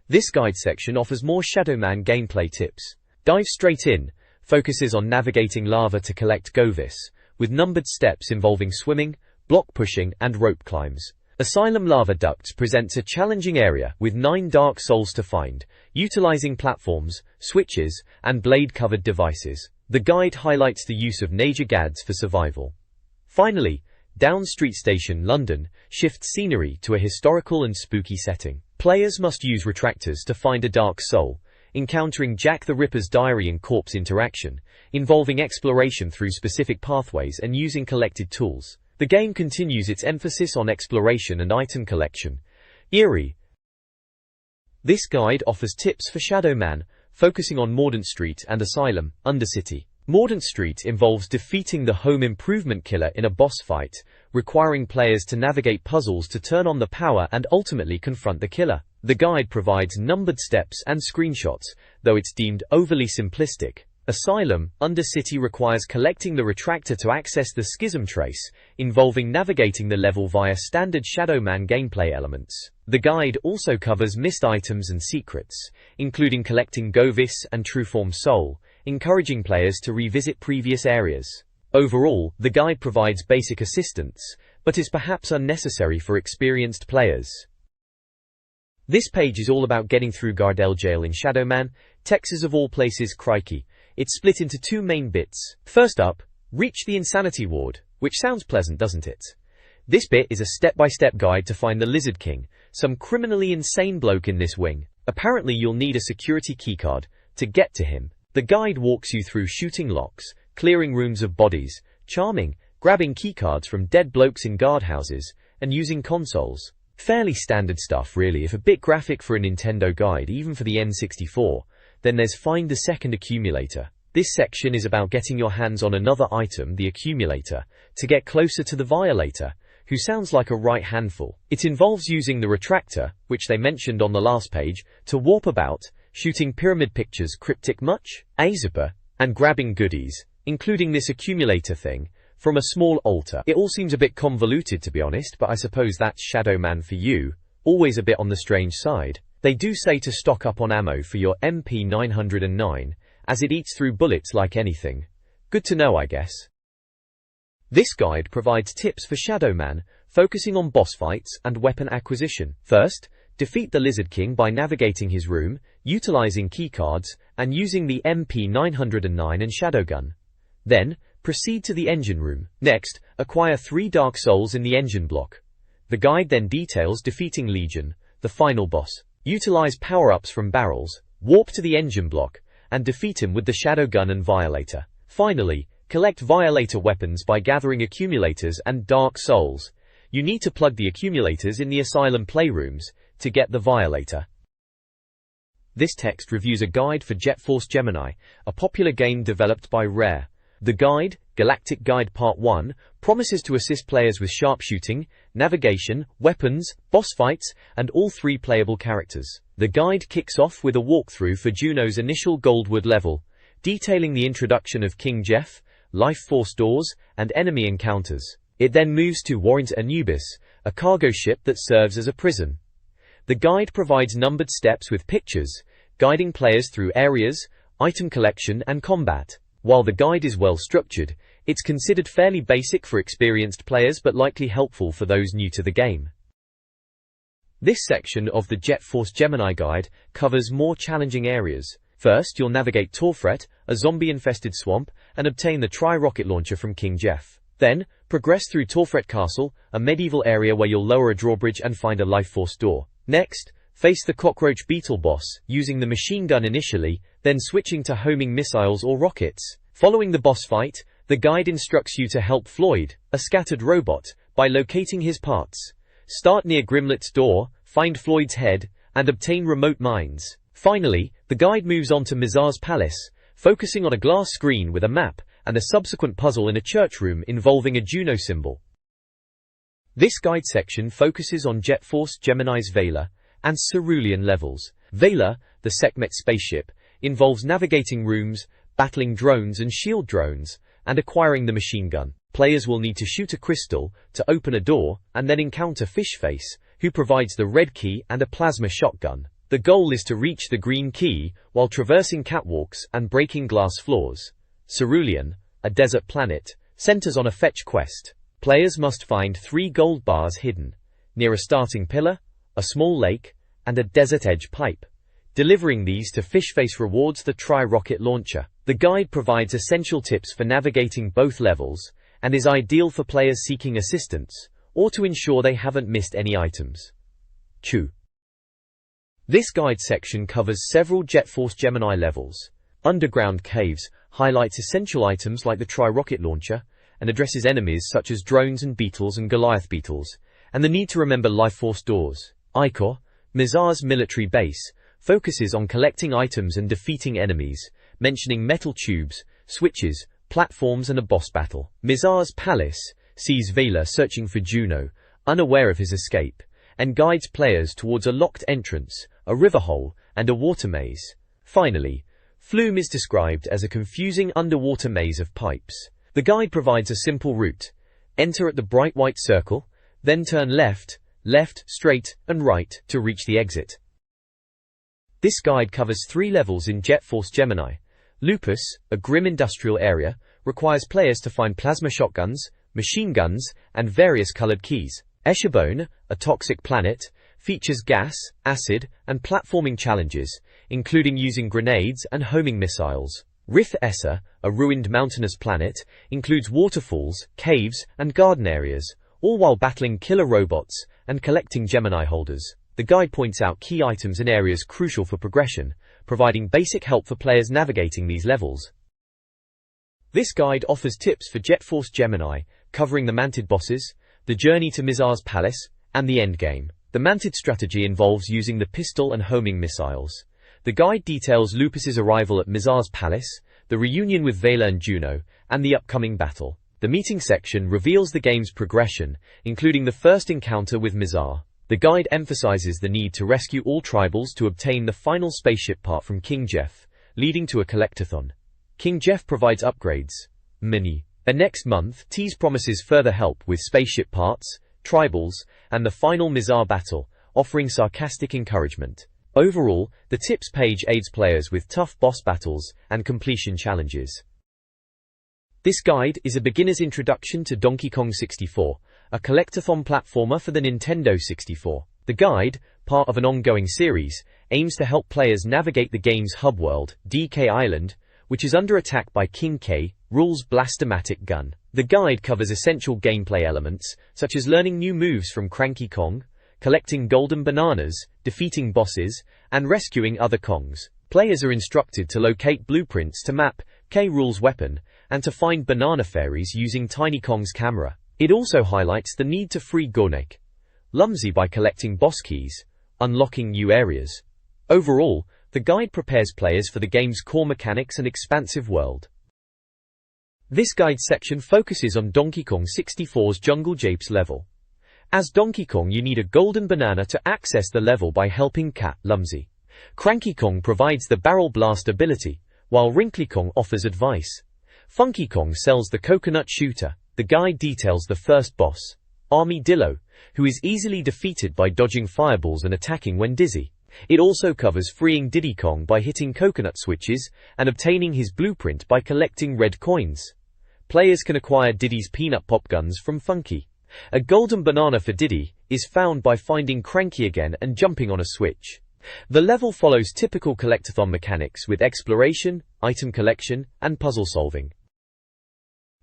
This guide section offers more Shadow Man gameplay tips. Dive straight in, focuses on navigating lava to collect Govis, with numbered steps involving swimming, block pushing, and rope climbs. Asylum Lava Ducts presents a challenging area with 9 Dark Souls to find, utilizing platforms, switches, and blade-covered devices. The guide highlights the use of Naja Gads for survival. Finally, Down Street Station, London, shifts scenery to a historical and spooky setting. Players must use retractors to find a Dark Soul, encountering Jack the Ripper's diary and corpse interaction, involving exploration through specific pathways and using collected tools. The game continues its emphasis on exploration and item collection. Eerie. This guide offers tips for Shadow Man, focusing on Mordant Street and Asylum, Undercity. Mordant Street involves defeating the home improvement killer in a boss fight, requiring players to navigate puzzles to turn on the power and ultimately confront the killer. The guide provides numbered steps and screenshots, though it's deemed overly simplistic. Asylum, Undercity requires collecting the retractor to access the Schism Trace, involving navigating the level via standard Shadow Man gameplay elements. The guide also covers missed items and secrets, including collecting Govis and Trueform Soul, encouraging players to revisit previous areas. Overall, the guide provides basic assistance, but is perhaps unnecessary for experienced players. This page is all about getting through Gardel Jail in Shadow Man, Texas of all places. Crikey. It's split into two main bits. First up, reach the Insanity Ward, which sounds pleasant, doesn't it? This bit is a step-by-step guide to find the Lizard King, some criminally insane bloke in this wing. Apparently you'll need a security keycard to get to him. The guide walks you through shooting locks, clearing rooms of bodies, charming, grabbing keycards from dead blokes in guardhouses, and using consoles. Fairly standard stuff really, if a bit graphic for a Nintendo guide, even for the N64. Then there's Find the Second Accumulator. This section is about getting your hands on another item, the Accumulator, to get closer to the Violator, who sounds like a right handful. It involves using the retractor, which they mentioned on the last page, to warp about, shooting pyramid pictures. Cryptic much? Azipper, and grabbing goodies, including this accumulator thing, from a small altar. It all seems a bit convoluted, to be honest, but I suppose that's Shadow Man for you, always a bit on the strange side. They do say to stock up on ammo for your MP909, as it eats through bullets like anything. Good to know, I guess. This guide provides tips for Shadow Man, focusing on boss fights and weapon acquisition. First, defeat the Lizard King by navigating his room, utilizing keycards, and using the MP909 and Shadowgun. Then, proceed to the engine room. Next, acquire 3 Dark Souls in the engine block. The guide then details defeating Legion, the final boss. Utilize power-ups from barrels, warp to the engine block, and defeat him with the Shadowgun and Violator. Finally, collect Violator weapons by gathering accumulators and Dark Souls. You need to plug the accumulators in the Asylum playrooms to get the Violator. This text reviews a guide for Jet Force Gemini, a popular game developed by Rare. The guide, Galactic Guide Part 1, promises to assist players with sharpshooting, navigation, weapons, boss fights, and all 3 playable characters. The guide kicks off with a walkthrough for Juno's initial Goldwood level, detailing the introduction of King Jeff, life force doors, and enemy encounters. It then moves to Warrant Anubis, a cargo ship that serves as a prison. The guide provides numbered steps with pictures, guiding players through areas, item collection, and combat. While the guide is well structured, it's considered fairly basic for experienced players but likely helpful for those new to the game. This section of the Jet Force Gemini guide covers more challenging areas. First, you'll navigate Torfret, a zombie-infested swamp, and obtain the Tri-Rocket Launcher from King Jeff. Then, progress through Torfret Castle, a medieval area where you'll lower a drawbridge and find a life force door. Next, face the Cockroach Beetle boss, using the machine gun initially, then switching to homing missiles or rockets. Following the boss fight, the guide instructs you to help Floyd, a scattered robot, by locating his parts. Start near Grimlet's door, find Floyd's head, and obtain remote mines. Finally, the guide moves on to Mizar's palace, focusing on a glass screen with a map, and a subsequent puzzle in a church room involving a Juno symbol. This guide section focuses on Jet Force Gemini's Vela and Cerulean levels. Vela, the Sekhmet spaceship, involves navigating rooms, battling drones and shield drones, and acquiring the machine gun. Players will need to shoot a crystal to open a door, and then encounter Fishface, who provides the red key and a plasma shotgun. The goal is to reach the green key while traversing catwalks and breaking glass floors. Cerulean, a desert planet, centers on a fetch quest. Players must find 3 gold bars hidden near a starting pillar, a small lake, and a desert edge pipe. Delivering these to Fishface rewards the Tri-Rocket Launcher. The guide provides essential tips for navigating both levels, and is ideal for players seeking assistance, or to ensure they haven't missed any items. Chew. This guide section covers several Jet Force Gemini levels. Underground Caves highlights essential items like the Tri-Rocket Launcher and addresses enemies such as drones and beetles and Goliath beetles, and the need to remember Life Force doors. Icor, Mizar's military base, focuses on collecting items and defeating enemies, mentioning metal tubes, switches, platforms and a boss battle. Mizar's palace sees Vela searching for Juno, unaware of his escape, and guides players towards a locked entrance, a river hole, and a water maze. Finally, Flume is described as a confusing underwater maze of pipes. The guide provides a simple route. Enter at the bright white circle, then turn left, straight, and right to reach the exit. This guide covers 3 levels in Jet Force Gemini. Lupus, a grim industrial area, requires players to find plasma shotguns, machine guns, and various colored keys. Eshabone, a toxic planet, features gas, acid, and platforming challenges, including using grenades and homing missiles. Rith Essa, a ruined mountainous planet, includes waterfalls, caves, and garden areas, all while battling killer robots and collecting Gemini holders. The guide points out key items and areas crucial for progression, providing basic help for players navigating these levels. This guide offers tips for Jet Force Gemini, covering the Mantid bosses, the journey to Mizar's palace, and the endgame. The Mantid strategy involves using the pistol and homing missiles. The guide details Lupus's arrival at Mizar's palace, the reunion with Vela and Juno, and the upcoming battle. The meeting section reveals the game's progression, including the first encounter with Mizar. The guide emphasizes the need to rescue all tribals to obtain the final spaceship part from King Jeff, leading to a collectathon. King Jeff provides upgrades. Next month, Tease promises further help with spaceship parts, tribals, and the final Mizar battle, offering sarcastic encouragement. Overall, the tips page aids players with tough boss battles and completion challenges. This guide is a beginner's introduction to Donkey Kong 64, a collectathon platformer for the Nintendo 64. The guide, part of an ongoing series, aims to help players navigate the game's hub world, DK Island, which is under attack by King K. Rool's Blastomatic gun. The guide covers essential gameplay elements, such as learning new moves from Cranky Kong, collecting golden bananas, defeating bosses, and rescuing other Kongs. Players are instructed to locate blueprints to map K. Rool's weapon, and to find banana fairies using Tiny Kong's camera. It also highlights the need to free Gornek Lumsy by collecting boss keys, unlocking new areas. Overall, the guide prepares players for the game's core mechanics and expansive world. This guide section focuses on Donkey Kong 64's Jungle Japes level. As Donkey Kong, you need a golden banana to access the level by helping Cat Lumsy. Cranky Kong provides the barrel blast ability, while Wrinkly Kong offers advice. Funky Kong sells the coconut shooter. The guide details the first boss, Armadillo, who is easily defeated by dodging fireballs and attacking when dizzy. It also covers freeing Diddy Kong by hitting coconut switches and obtaining his blueprint by collecting red coins. Players can acquire Diddy's peanut pop guns from Funky. A golden banana for Diddy is found by finding Cranky again and jumping on a switch. The level follows typical collectathon mechanics with exploration, item collection, and puzzle solving.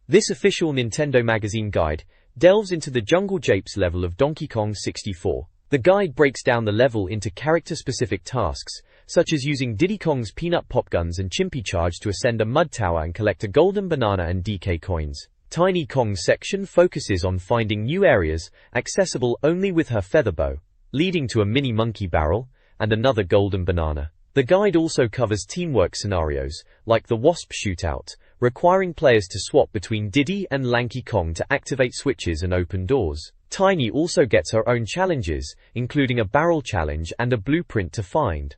This official Nintendo magazine guide delves into the Jungle Japes level of Donkey Kong 64. The guide breaks down the level into character-specific tasks, such as using Diddy Kong's peanut pop guns and Chimpy Charge to ascend a mud tower and collect a golden banana and DK coins. Tiny Kong's section focuses on finding new areas accessible only with her feather bow, leading to a mini monkey barrel and another golden banana. The guide also covers teamwork scenarios, like the Wasp Shootout, requiring players to swap between Diddy and Lanky Kong to activate switches and open doors. Tiny also gets her own challenges, including a barrel challenge and a blueprint to find.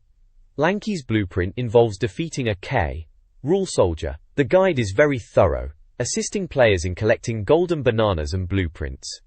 Lanky's blueprint involves defeating a K. Rool soldier. The guide is very thorough, assisting players in collecting golden bananas and blueprints.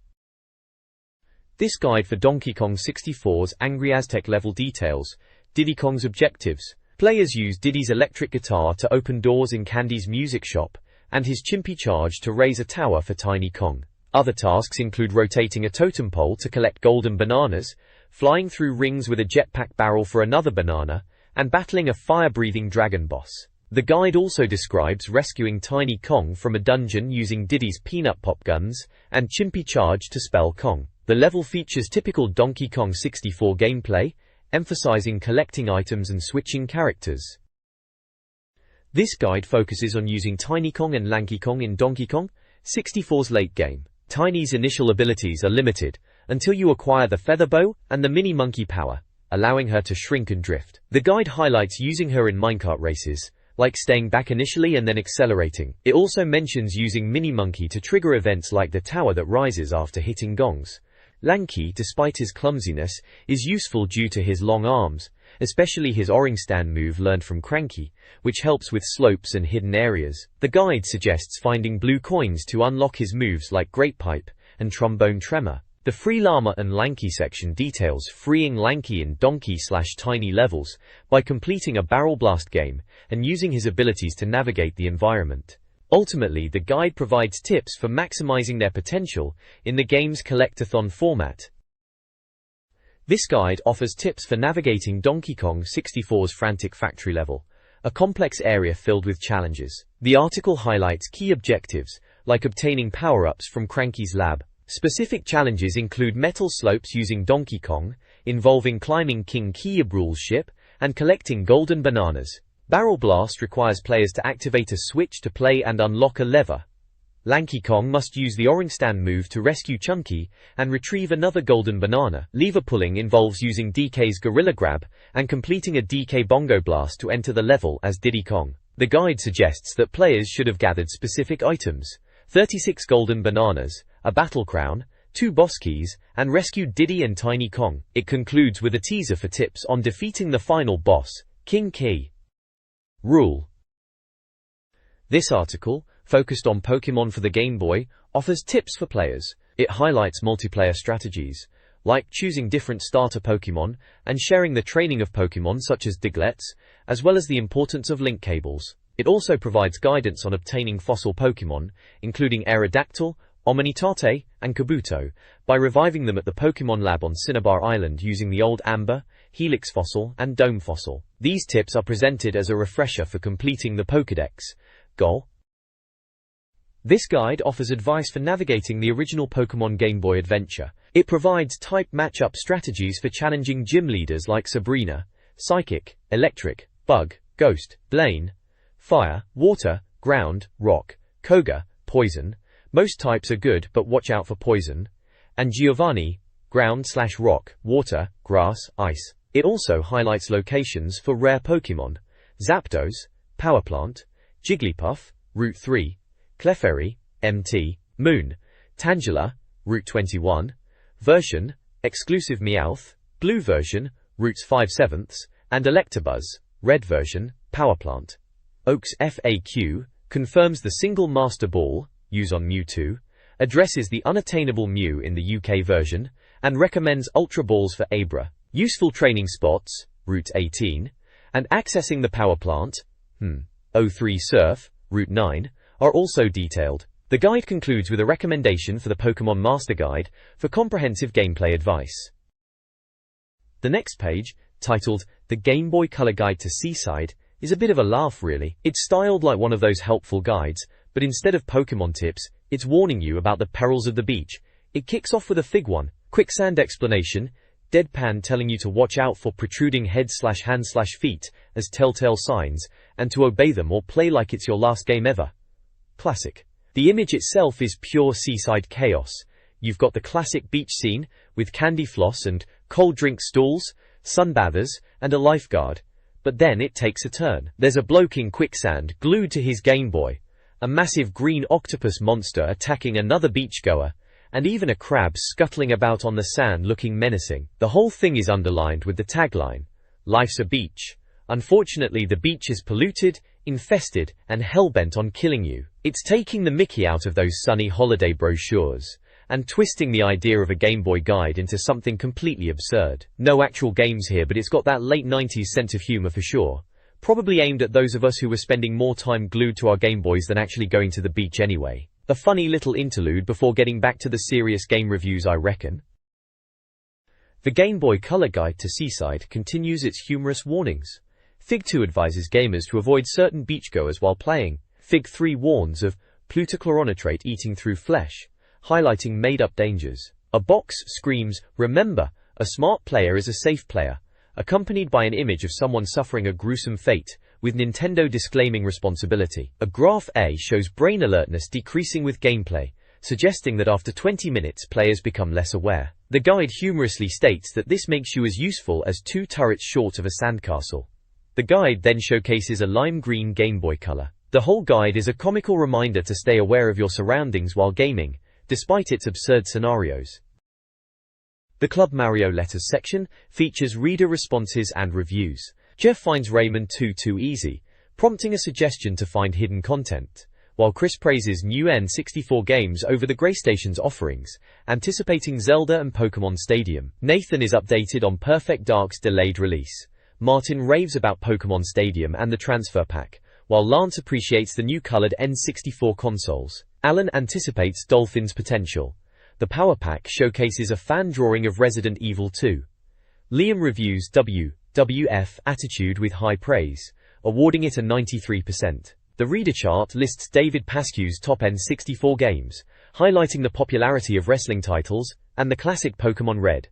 This guide for Donkey Kong 64's Angry Aztec level details Diddy Kong's objectives. Players use Diddy's electric guitar to open doors in Candy's music shop, and his Chimpy Charge to raise a tower for Tiny Kong. Other tasks include rotating a totem pole to collect golden bananas, flying through rings with a jetpack barrel for another banana, and battling a fire-breathing dragon boss. The guide also describes rescuing Tiny Kong from a dungeon using Diddy's peanut pop guns and Chimpy Charge to spell Kong. The level features typical Donkey Kong 64 gameplay, emphasizing collecting items and switching characters. This guide focuses on using Tiny Kong and Lanky Kong in Donkey Kong 64's late game. Tiny's initial abilities are limited until you acquire the feather bow and the mini monkey power, allowing her to shrink and drift. The guide highlights using her in minecart races, like staying back initially and then accelerating. It also mentions using Mini Monkey to trigger events like the tower that rises after hitting gongs. Lanky, despite his clumsiness, is useful due to his long arms, especially his orange stand move learned from Cranky, which helps with slopes and hidden areas. The guide suggests finding blue coins to unlock his moves like Great Pipe and Trombone Tremor. The Free Llama and Lanky section details freeing Lanky in Donkey/Tiny levels by completing a barrel blast game and using his abilities to navigate the environment. Ultimately, the guide provides tips for maximizing their potential in the game's collectathon format. This guide offers tips for navigating Donkey Kong 64's frantic factory level, a complex area filled with challenges. The article highlights key objectives, like obtaining power-ups from Cranky's lab. Specific challenges include metal slopes using Donkey Kong, involving climbing King K. Rool's ship, and collecting golden bananas. Barrel Blast requires players to activate a switch to play and unlock a lever. Lanky Kong must use the orange stand move to rescue Chunky and retrieve another golden banana. Lever pulling involves using DK's Gorilla Grab and completing a DK Bongo Blast to enter the level as Diddy Kong. The guide suggests that players should have gathered specific items: 36 golden bananas, a battle crown, 2 boss keys, and rescued Diddy and Tiny Kong. It concludes with a teaser for tips on defeating the final boss, King K. Rool. This article, focused on Pokemon for the Game Boy, offers tips for players. It highlights multiplayer strategies, like choosing different starter Pokemon and sharing the training of Pokemon such as Diglets, as well as the importance of link cables. It also provides guidance on obtaining fossil Pokemon, including Aerodactyl, Omnitate, and Kabuto, by reviving them at the Pokemon Lab on Cinnabar Island using the old Amber, Helix fossil, and Dome fossil. These tips are presented as a refresher for completing the Pokédex goal. This guide offers advice for navigating the original Pokemon Game Boy Adventure. It provides type matchup strategies for challenging gym leaders like Sabrina, Psychic, Electric, Bug, Ghost, Blaine, Fire, Water, Ground, Rock, Koga, Poison. Most types are good, but watch out for Poison. And Giovanni, Ground/Rock, Water, Grass, Ice. It also highlights locations for rare Pokemon: Zapdos, Power Plant, Jigglypuff, Route 3, Clefairy, MT, Moon, Tangela, Route 21, Version, Exclusive Meowth, Blue Version, Routes 5/7, and Electabuzz, Red Version, Power Plant. Oak's FAQ confirms the single Master Ball, use on Mewtwo, addresses the unattainable Mew in the UK version, and recommends Ultra Balls for Abra. Useful training spots, Route 18, and accessing the Power Plant, O3 Surf, Route 9, are also detailed. The guide concludes with a recommendation for the Pokemon Master Guide for comprehensive gameplay advice. The next page, titled The Game Boy Color Guide to Seaside, is a bit of a laugh really. It's styled like one of those helpful guides, but instead of Pokemon tips, it's warning you about the perils of the beach. It kicks off with a Fig 1, quicksand explanation, deadpan telling you to watch out for protruding head/hand/feet as telltale signs, and to obey them or play like it's your last game ever. Classic. The image itself is pure seaside chaos. You've got the classic beach scene, with candy floss and cold drink stalls, sunbathers, and a lifeguard. But then it takes a turn. There's a bloke in quicksand glued to his Game Boy, a massive green octopus monster attacking another beachgoer, and even a crab scuttling about on the sand looking menacing. The whole thing is underlined with the tagline, "Life's a beach." Unfortunately, the beach is polluted, infested, and hell-bent on killing you. It's taking the mickey out of those sunny holiday brochures, and twisting the idea of a Game Boy guide into something completely absurd. No actual games here, but it's got that late 90s sense of humor for sure. Probably aimed at those of us who were spending more time glued to our Game Boys than actually going to the beach anyway. A funny little interlude before getting back to the serious game reviews, I reckon. The Game Boy Color Guide to Seaside continues its humorous warnings. Fig 2 advises gamers to avoid certain beachgoers while playing. Fig 3 warns of plutochloronatrate eating through flesh, highlighting made-up dangers. A box screams, "Remember, a smart player is a safe player." accompanied by an image of someone suffering a gruesome fate, with Nintendo disclaiming responsibility. A graph A shows brain alertness decreasing with gameplay, suggesting that after 20 minutes players become less aware. The guide humorously states that this makes you as useful as 2 turrets short of a sandcastle. The guide then showcases a lime green Game Boy Color. The whole guide is a comical reminder to stay aware of your surroundings while gaming, despite its absurd scenarios. The Club Mario Letters section features reader responses and reviews. Jeff finds Rayman 2 too easy, prompting a suggestion to find hidden content, while Chris praises new N64 games over the Graystation's offerings, anticipating Zelda and Pokémon Stadium. Nathan is updated on Perfect Dark's delayed release. Martin raves about Pokémon Stadium and the transfer pack, while Lance appreciates the new colored N64 consoles. Alan anticipates Dolphin's potential. The Power Pack showcases a fan drawing of Resident Evil 2. Liam reviews WWF Attitude with high praise, awarding it a 93%. The reader chart lists David Paskew's top N64 games, highlighting the popularity of wrestling titles and the classic Pokémon Red.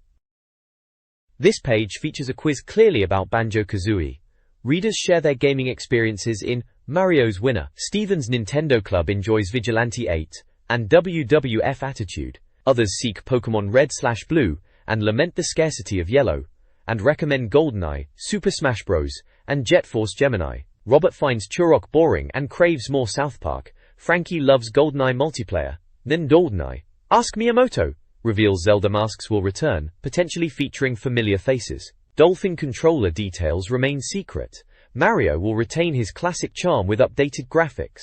This page features a quiz clearly about Banjo-Kazooie. Readers share their gaming experiences in Mario's Winner. Steven's Nintendo Club enjoys Vigilante 8 and WWF Attitude. Others seek Pokémon Red/Blue and lament the scarcity of Yellow, and recommend GoldenEye, Super Smash Bros., and Jet Force Gemini. Robert finds Turok boring and craves more South Park. Frankie loves GoldenEye multiplayer. Then GoldenEye. Ask Miyamoto reveals Zelda masks will return, potentially featuring familiar faces. Dolphin controller details remain secret. Mario will retain his classic charm with updated graphics.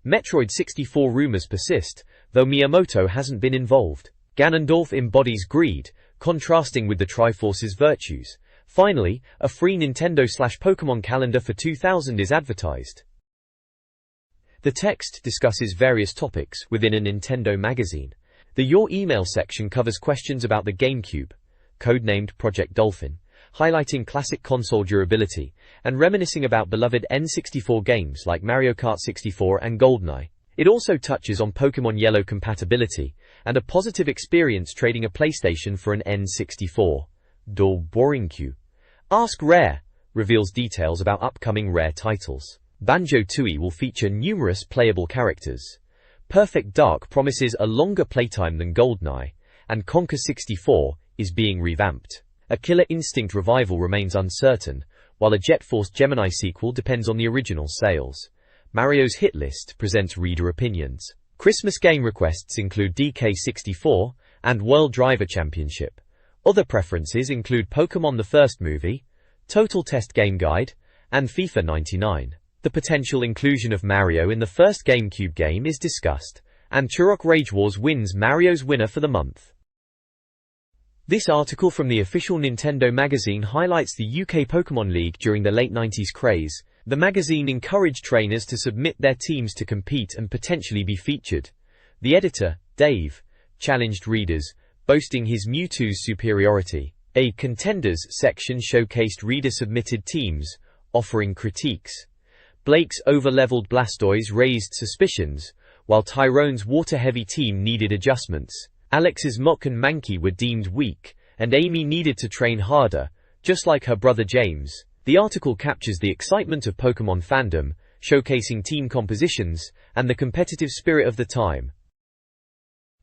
Metroid 64 rumors persist, though Miyamoto hasn't been involved. Ganondorf embodies greed, contrasting with the Triforce's virtues. Finally, a free Nintendo/Pokémon calendar for 2000 is advertised. The text discusses various topics within a Nintendo magazine. The Your Email section covers questions about the GameCube, codenamed Project Dolphin, highlighting classic console durability, and reminiscing about beloved N64 games like Mario Kart 64 and GoldenEye. It also touches on Pokémon Yellow compatibility, and a positive experience trading a PlayStation for an N64. Boring Q. Ask Rare reveals details about upcoming Rare titles. Banjo-Tooie will feature numerous playable characters. Perfect Dark promises a longer playtime than GoldenEye, and Conquer 64 is being revamped. A Killer Instinct revival remains uncertain, while a Jet Force Gemini sequel depends on the original sales. Mario's Hit List presents reader opinions. Christmas game requests include DK64 and World Driver Championship. Other preferences include Pokémon the First Movie, Total Test Game Guide, and FIFA 99. The potential inclusion of Mario in the first GameCube game is discussed, and Turok Rage Wars wins Mario's Winner for the month. This article from the official Nintendo magazine highlights the UK Pokémon League during the late 90s craze. The magazine encouraged trainers to submit their teams to compete and potentially be featured. The editor, Dave, challenged readers, boasting his Mewtwo's superiority. A Contenders section showcased reader-submitted teams, offering critiques. Blake's over-leveled Blastoise raised suspicions, while Tyrone's water-heavy team needed adjustments. Alex's Muk and Mankey were deemed weak, and Amy needed to train harder, just like her brother James. The article captures the excitement of Pokémon fandom, showcasing team compositions, and the competitive spirit of the time.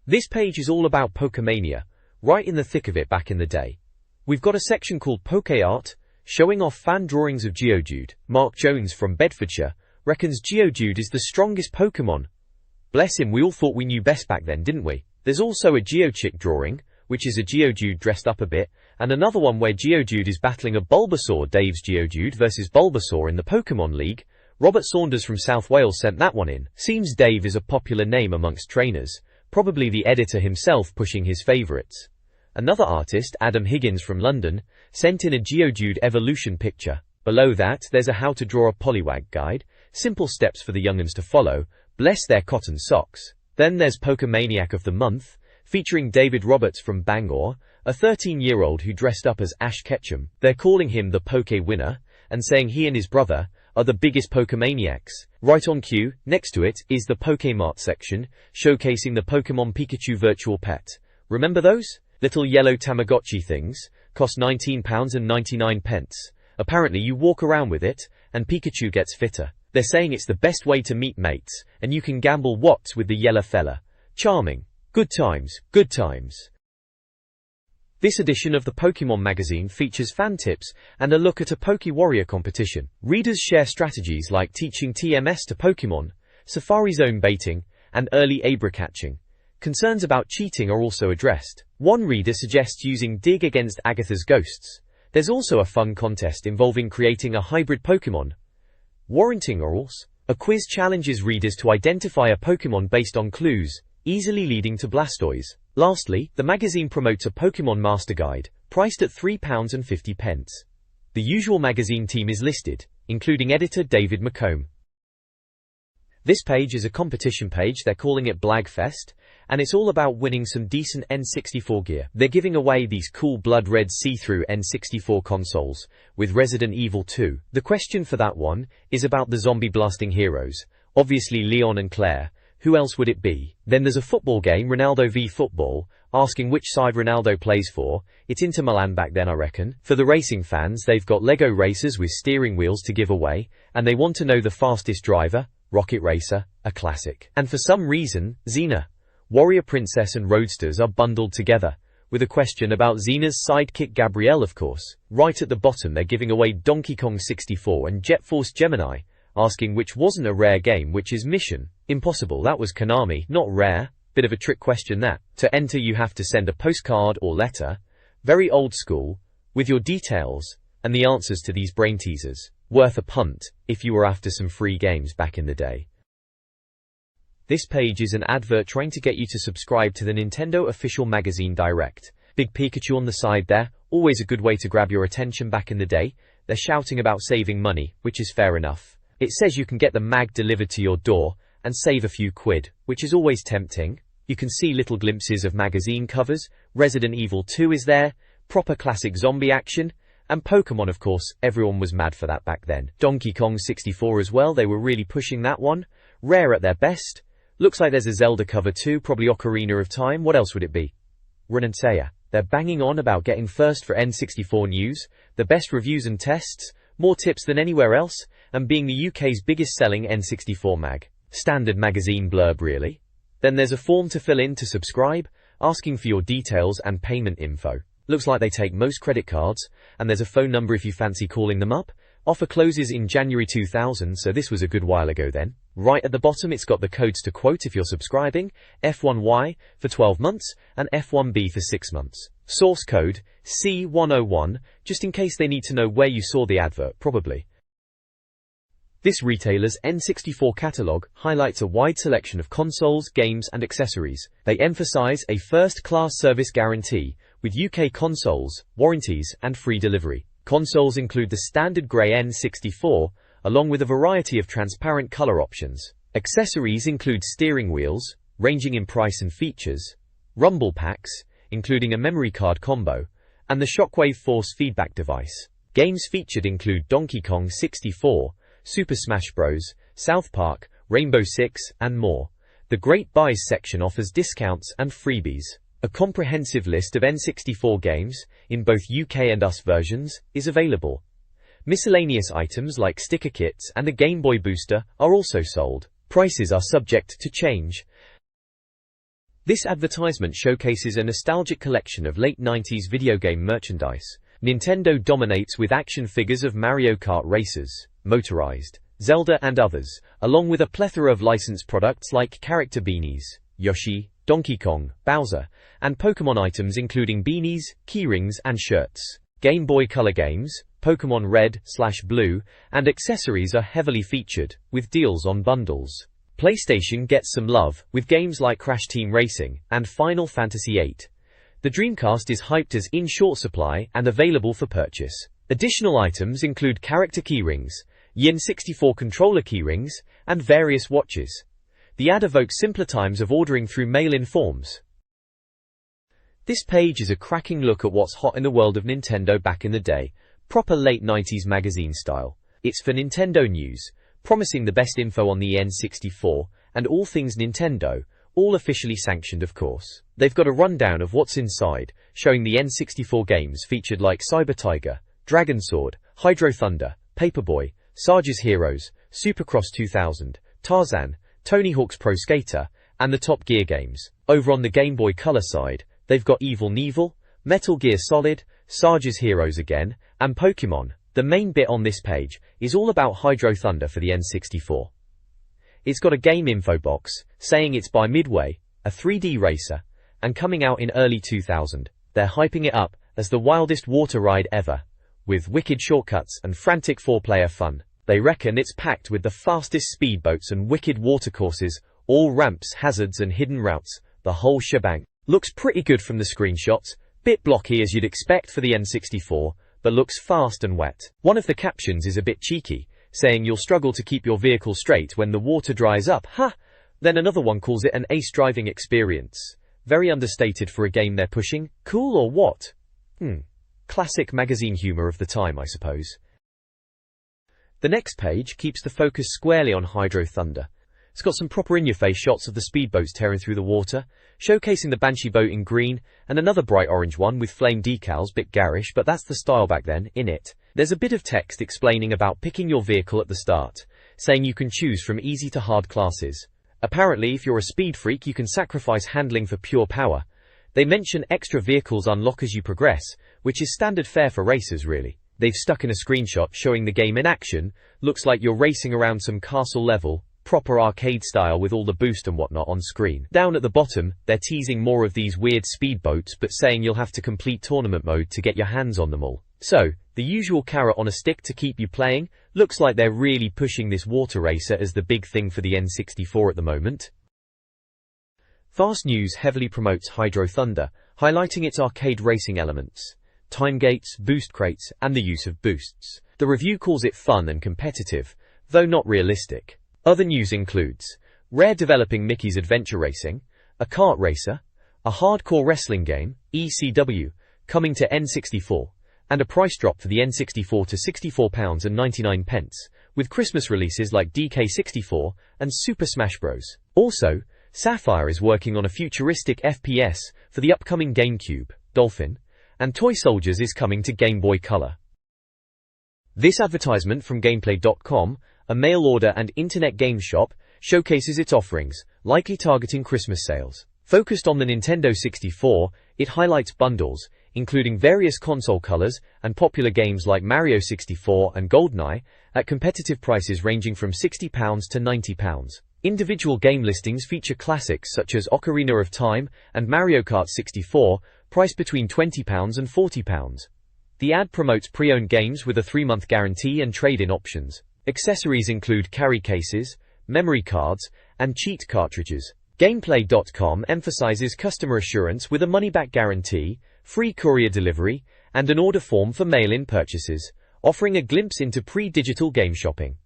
This page is all about Pokémania, right in the thick of it back in the day. We've got a section called Poké-Art, showing off fan drawings of Geodude. Mark Jones from Bedfordshire reckons Geodude is the strongest Pokémon. Bless him, we all thought we knew best back then, didn't we? There's also a Geochick drawing, which is a Geodude dressed up a bit, and another one where Geodude is battling a Bulbasaur. Dave's Geodude versus Bulbasaur in the Pokémon League. Robert Saunders from South Wales sent that one in. Seems Dave is a popular name amongst trainers, probably the editor himself pushing his favourites. Another artist, Adam Higgins from London, sent in a Geodude evolution picture. Below that, there's a how to draw a Poliwag guide, simple steps for the young'uns to follow, bless their cotton socks. Then there's Pokemaniac of the Month, featuring David Roberts from Bangor, a 13-year-old who dressed up as Ash Ketchum. They're calling him the Poké Winner, and saying he and his brother are the biggest Pokemaniacs. Right on cue, next to it, is the Pokémart section, showcasing the Pokemon Pikachu virtual pet. Remember those? Little yellow Tamagotchi things? Cost £19.99. Apparently you walk around with it, and Pikachu gets fitter. They're saying it's the best way to meet mates, and you can gamble what's with the yellow fella. Charming. Good times, good times. This edition of the Pokemon magazine features fan tips and a look at a Poke Warrior competition. Readers share strategies like teaching TMS to Pokemon, Safari Zone baiting, and early Abra catching. Concerns about cheating are also addressed. One reader suggests using Dig against Agatha's ghosts. There's also a fun contest involving creating a hybrid Pokemon. Warranting orals. A quiz challenges readers to identify a Pokemon based on clues, easily leading to Blastoise. Lastly, the magazine promotes a Pokemon Master Guide, priced at £3.50. The usual magazine team is listed, including editor David McComb. This page is a competition page, they're calling it Blagfest, and it's all about winning some decent N64 gear. They're giving away these cool blood red see-through N64 consoles, with Resident Evil 2. The question for that one is about the zombie blasting heroes. Obviously Leon and Claire. Who else would it be? Then there's a football game, Ronaldo v Football, asking which side Ronaldo plays for. It's Inter Milan back then, I reckon. For the racing fans, they've got Lego racers with steering wheels to give away, and they want to know the fastest driver. Rocket Racer, a classic. And for some reason, Xena, Warrior Princess and Roadsters are bundled together, with a question about Xena's sidekick Gabrielle, of course. Right at the bottom they're giving away Donkey Kong 64 and Jet Force Gemini, asking which wasn't a rare game, which is Mission Impossible. That was Konami, not Rare. Bit of a trick question that. To enter you have to send a postcard or letter, very old school, with your details, and the answers to these brain teasers. Worth a punt, if you were after some free games back in the day. This page is an advert trying to get you to subscribe to the Nintendo official magazine Direct. Big Pikachu on the side there, always a good way to grab your attention back in the day. They're shouting about saving money, which is fair enough. It says you can get the mag delivered to your door, and save a few quid, which is always tempting. You can see little glimpses of magazine covers, Resident Evil 2 is there, proper classic zombie action, and Pokemon, of course. Everyone was mad for that back then. Donkey Kong 64 as well, they were really pushing that one. Rare at their best. Looks like there's a Zelda cover too, probably Ocarina of Time. What else would it be? Runeterra. They're banging on about getting first for N64 news, the best reviews and tests, more tips than anywhere else, and being the UK's biggest selling N64 mag. Standard magazine blurb really. Then there's a form to fill in to subscribe, asking for your details and payment info. Looks like they take most credit cards, and there's a phone number if you fancy calling them up. Offer closes in January 2000, so this was a good while ago then. Right at the bottom it's got the codes to quote if you're subscribing, F1Y for 12 months, and F1B for 6 months. Source code, C101, just in case they need to know where you saw the advert, probably. This retailer's N64 catalog highlights a wide selection of consoles, games, and accessories. They emphasize a first-class service guarantee, with UK consoles, warranties, and free delivery. Consoles include the standard grey N64, along with a variety of transparent color options. Accessories include steering wheels, ranging in price and features, rumble packs, including a memory card combo, and the Shockwave Force feedback device. Games featured include Donkey Kong 64, Super Smash Bros., South Park, Rainbow Six, and more. The Great Buys section offers discounts and freebies. A comprehensive list of N64 games, in both UK and US versions, is available. Miscellaneous items like sticker kits and a Game Boy booster are also sold. Prices are subject to change. This advertisement showcases a nostalgic collection of late 90s video game merchandise. Nintendo dominates with action figures of Mario Kart racers, Motorized, Zelda and others, along with a plethora of licensed products like character beanies, Yoshi, Donkey Kong, Bowser, and Pokemon items including beanies, keyrings, and shirts. Game Boy Color games, Pokemon Red/Blue, and accessories are heavily featured, with deals on bundles. PlayStation gets some love, with games like Crash Team Racing and Final Fantasy VIII. The Dreamcast is hyped as in short supply and available for purchase. Additional items include character keyrings, Yin 64 controller keyrings, and various watches. The ad evokes simpler times of ordering through mail-in forms. This page is a cracking look at what's hot in the world of Nintendo back in the day, proper late 90s magazine style. It's for Nintendo news, promising the best info on the N64, and all things Nintendo, all officially sanctioned of course. They've got a rundown of what's inside, showing the N64 games featured like Cyber Tiger, Dragon Sword, Hydro Thunder, Paperboy, Sarge's Heroes, Supercross 2000, Tarzan, Tony Hawk's Pro Skater, and the Top Gear games. Over on the Game Boy Color side, they've got Evil Knievel, Metal Gear Solid, Sarge's Heroes again, and Pokemon. The main bit on this page is all about Hydro Thunder for the N64. It's got a game info box, saying it's by Midway, a 3D racer, and coming out in early 2000. They're hyping it up as the wildest water ride ever, with wicked shortcuts and frantic 4-player fun. They reckon it's packed with the fastest speedboats and wicked watercourses, all ramps, hazards and hidden routes, the whole shebang. Looks pretty good from the screenshots, bit blocky as you'd expect for the N64, but looks fast and wet. One of the captions is a bit cheeky, saying you'll struggle to keep your vehicle straight when the water dries up, ha! Then another one calls it an ace driving experience. Very understated for a game they're pushing. Cool or what? Classic magazine humor of the time, I suppose. The next page keeps the focus squarely on Hydro Thunder. It's got some proper in-your-face shots of the speedboats tearing through the water, showcasing the Banshee boat in green, and another bright orange one with flame decals, bit garish, but that's the style back then, innit? There's a bit of text explaining about picking your vehicle at the start, saying you can choose from easy to hard classes. Apparently, if you're a speed freak, you can sacrifice handling for pure power. They mention extra vehicles unlock as you progress, which is standard fare for racers really. They've stuck in a screenshot showing the game in action, looks like you're racing around some castle level, proper arcade style with all the boost and whatnot on screen. Down at the bottom, they're teasing more of these weird speedboats but saying you'll have to complete tournament mode to get your hands on them all. So, the usual carrot on a stick to keep you playing. Looks like they're really pushing this water racer as the big thing for the N64 at the moment. Fast News heavily promotes Hydro Thunder, highlighting its arcade racing elements, time gates, boost crates, and the use of boosts. The review calls it fun and competitive, though not realistic. Other news includes Rare developing Mickey's Adventure Racing, a kart racer, a hardcore wrestling game, ECW, coming to N64, and a price drop for the N64 to £64.99, with Christmas releases like DK64 and Super Smash Bros. Also, Sapphire is working on a futuristic FPS for the upcoming GameCube, Dolphin, and Toy Soldiers is coming to Game Boy Color. This advertisement from Gameplay.com, a mail-order and internet game shop, showcases its offerings, likely targeting Christmas sales. Focused on the Nintendo 64, it highlights bundles, including various console colors and popular games like Mario 64 and GoldenEye, at competitive prices ranging from £60 to £90. Individual game listings feature classics such as Ocarina of Time and Mario Kart 64, priced between £20 and £40. The ad promotes pre-owned games with a 3-month guarantee and trade-in options. Accessories include carry cases, memory cards, and cheat cartridges. Gameplay.com emphasizes customer assurance with a money-back guarantee, free courier delivery, and an order form for mail-in purchases, offering a glimpse into pre-digital game shopping.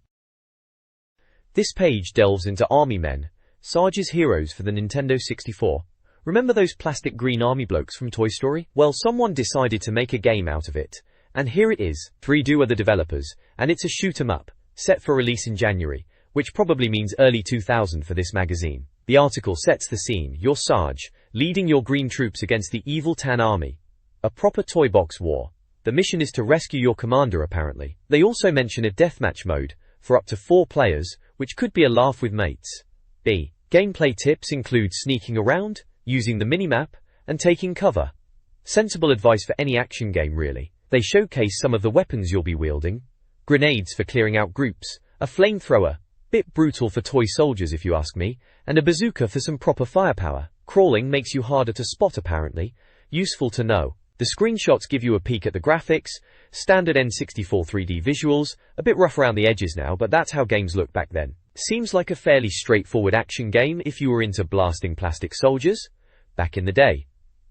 This page delves into Army Men, Sarge's Heroes for the Nintendo 64. Remember those plastic green army blokes from Toy Story? Well, someone decided to make a game out of it. And here it is. 3Do are the developers, and it's a shoot-'em-up, set for release in January, which probably means early 2000 for this magazine. The article sets the scene. You're Sarge, leading your green troops against the evil Tan Army. A proper toy box war. The mission is to rescue your commander apparently. They also mention a deathmatch mode, for up to 4 players, which could be a laugh with mates. B. Gameplay tips include sneaking around, using the minimap, and taking cover. Sensible advice for any action game really. They showcase some of the weapons you'll be wielding. Grenades for clearing out groups, a flamethrower, bit brutal for toy soldiers if you ask me, and a bazooka for some proper firepower. Crawling makes you harder to spot apparently, useful to know. The screenshots give you a peek at the graphics, standard N64 3D visuals, a bit rough around the edges now, but that's how games looked back then. Seems like a fairly straightforward action game if you were into blasting plastic soldiers. Back in the day.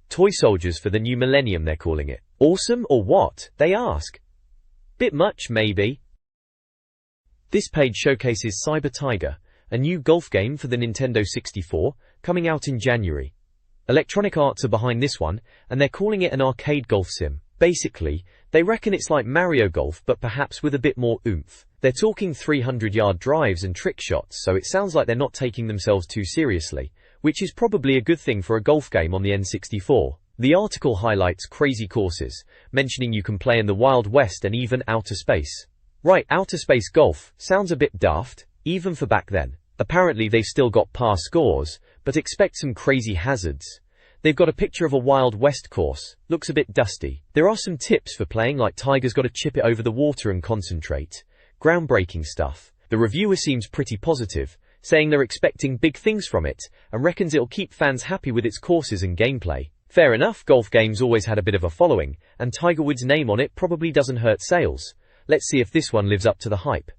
Toy soldiers for the new millennium they're calling it. Awesome or what? They ask. Bit much maybe. This page showcases Cyber Tiger, a new golf game for the Nintendo 64, coming out in January. Electronic Arts are behind this one, and they're calling it an arcade golf sim. Basically, they reckon it's like Mario Golf but perhaps with a bit more oomph. They're talking 300-yard drives and trick shots, so it sounds like they're not taking themselves too seriously, which is probably a good thing for a golf game on the N64. The article highlights crazy courses, mentioning you can play in the Wild West and even outer space. Right, outer space golf sounds a bit daft, even for back then. Apparently they've still got par scores, but expect some crazy hazards. They've got a picture of a Wild West course, looks a bit dusty. There are some tips for playing, like Tiger's got to chip it over the water and concentrate. Groundbreaking stuff. The reviewer seems pretty positive, saying they're expecting big things from it, and reckons it'll keep fans happy with its courses and gameplay. Fair enough, golf games always had a bit of a following, and Tiger Woods' name on it probably doesn't hurt sales. Let's see if this one lives up to the hype.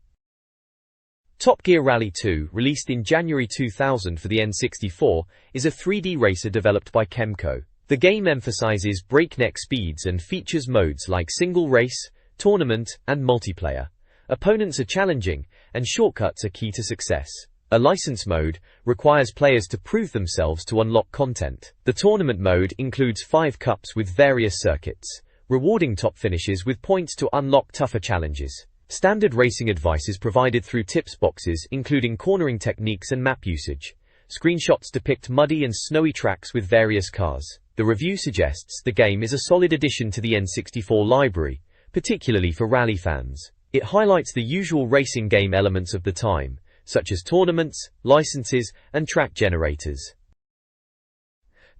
Top Gear Rally 2, released in January 2000 for the N64, is a 3D racer developed by Kemco. The game emphasizes breakneck speeds and features modes like single race, tournament, and multiplayer. Opponents are challenging, and shortcuts are key to success. A license mode requires players to prove themselves to unlock content. The tournament mode includes 5 cups with various circuits, rewarding top finishes with points to unlock tougher challenges. Standard racing advice is provided through tips boxes, including cornering techniques and map usage. Screenshots depict muddy and snowy tracks with various cars. The review suggests the game is a solid addition to the N64 library, particularly for rally fans. It highlights the usual racing game elements of the time, such as tournaments, licenses, and track generators.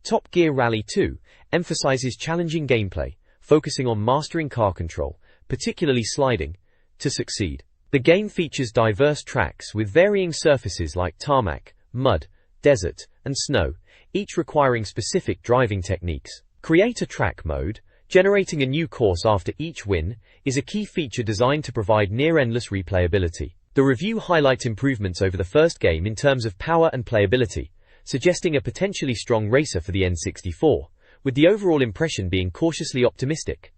Top Gear Rally 2 emphasizes challenging gameplay, focusing on mastering car control, particularly sliding, to succeed. The game features diverse tracks with varying surfaces like tarmac, mud, desert, and snow, each requiring specific driving techniques. Create a track mode, generating a new course after each win, is a key feature designed to provide near-endless replayability. The review highlights improvements over the first game in terms of power and playability, suggesting a potentially strong racer for the N64, with the overall impression being cautiously optimistic.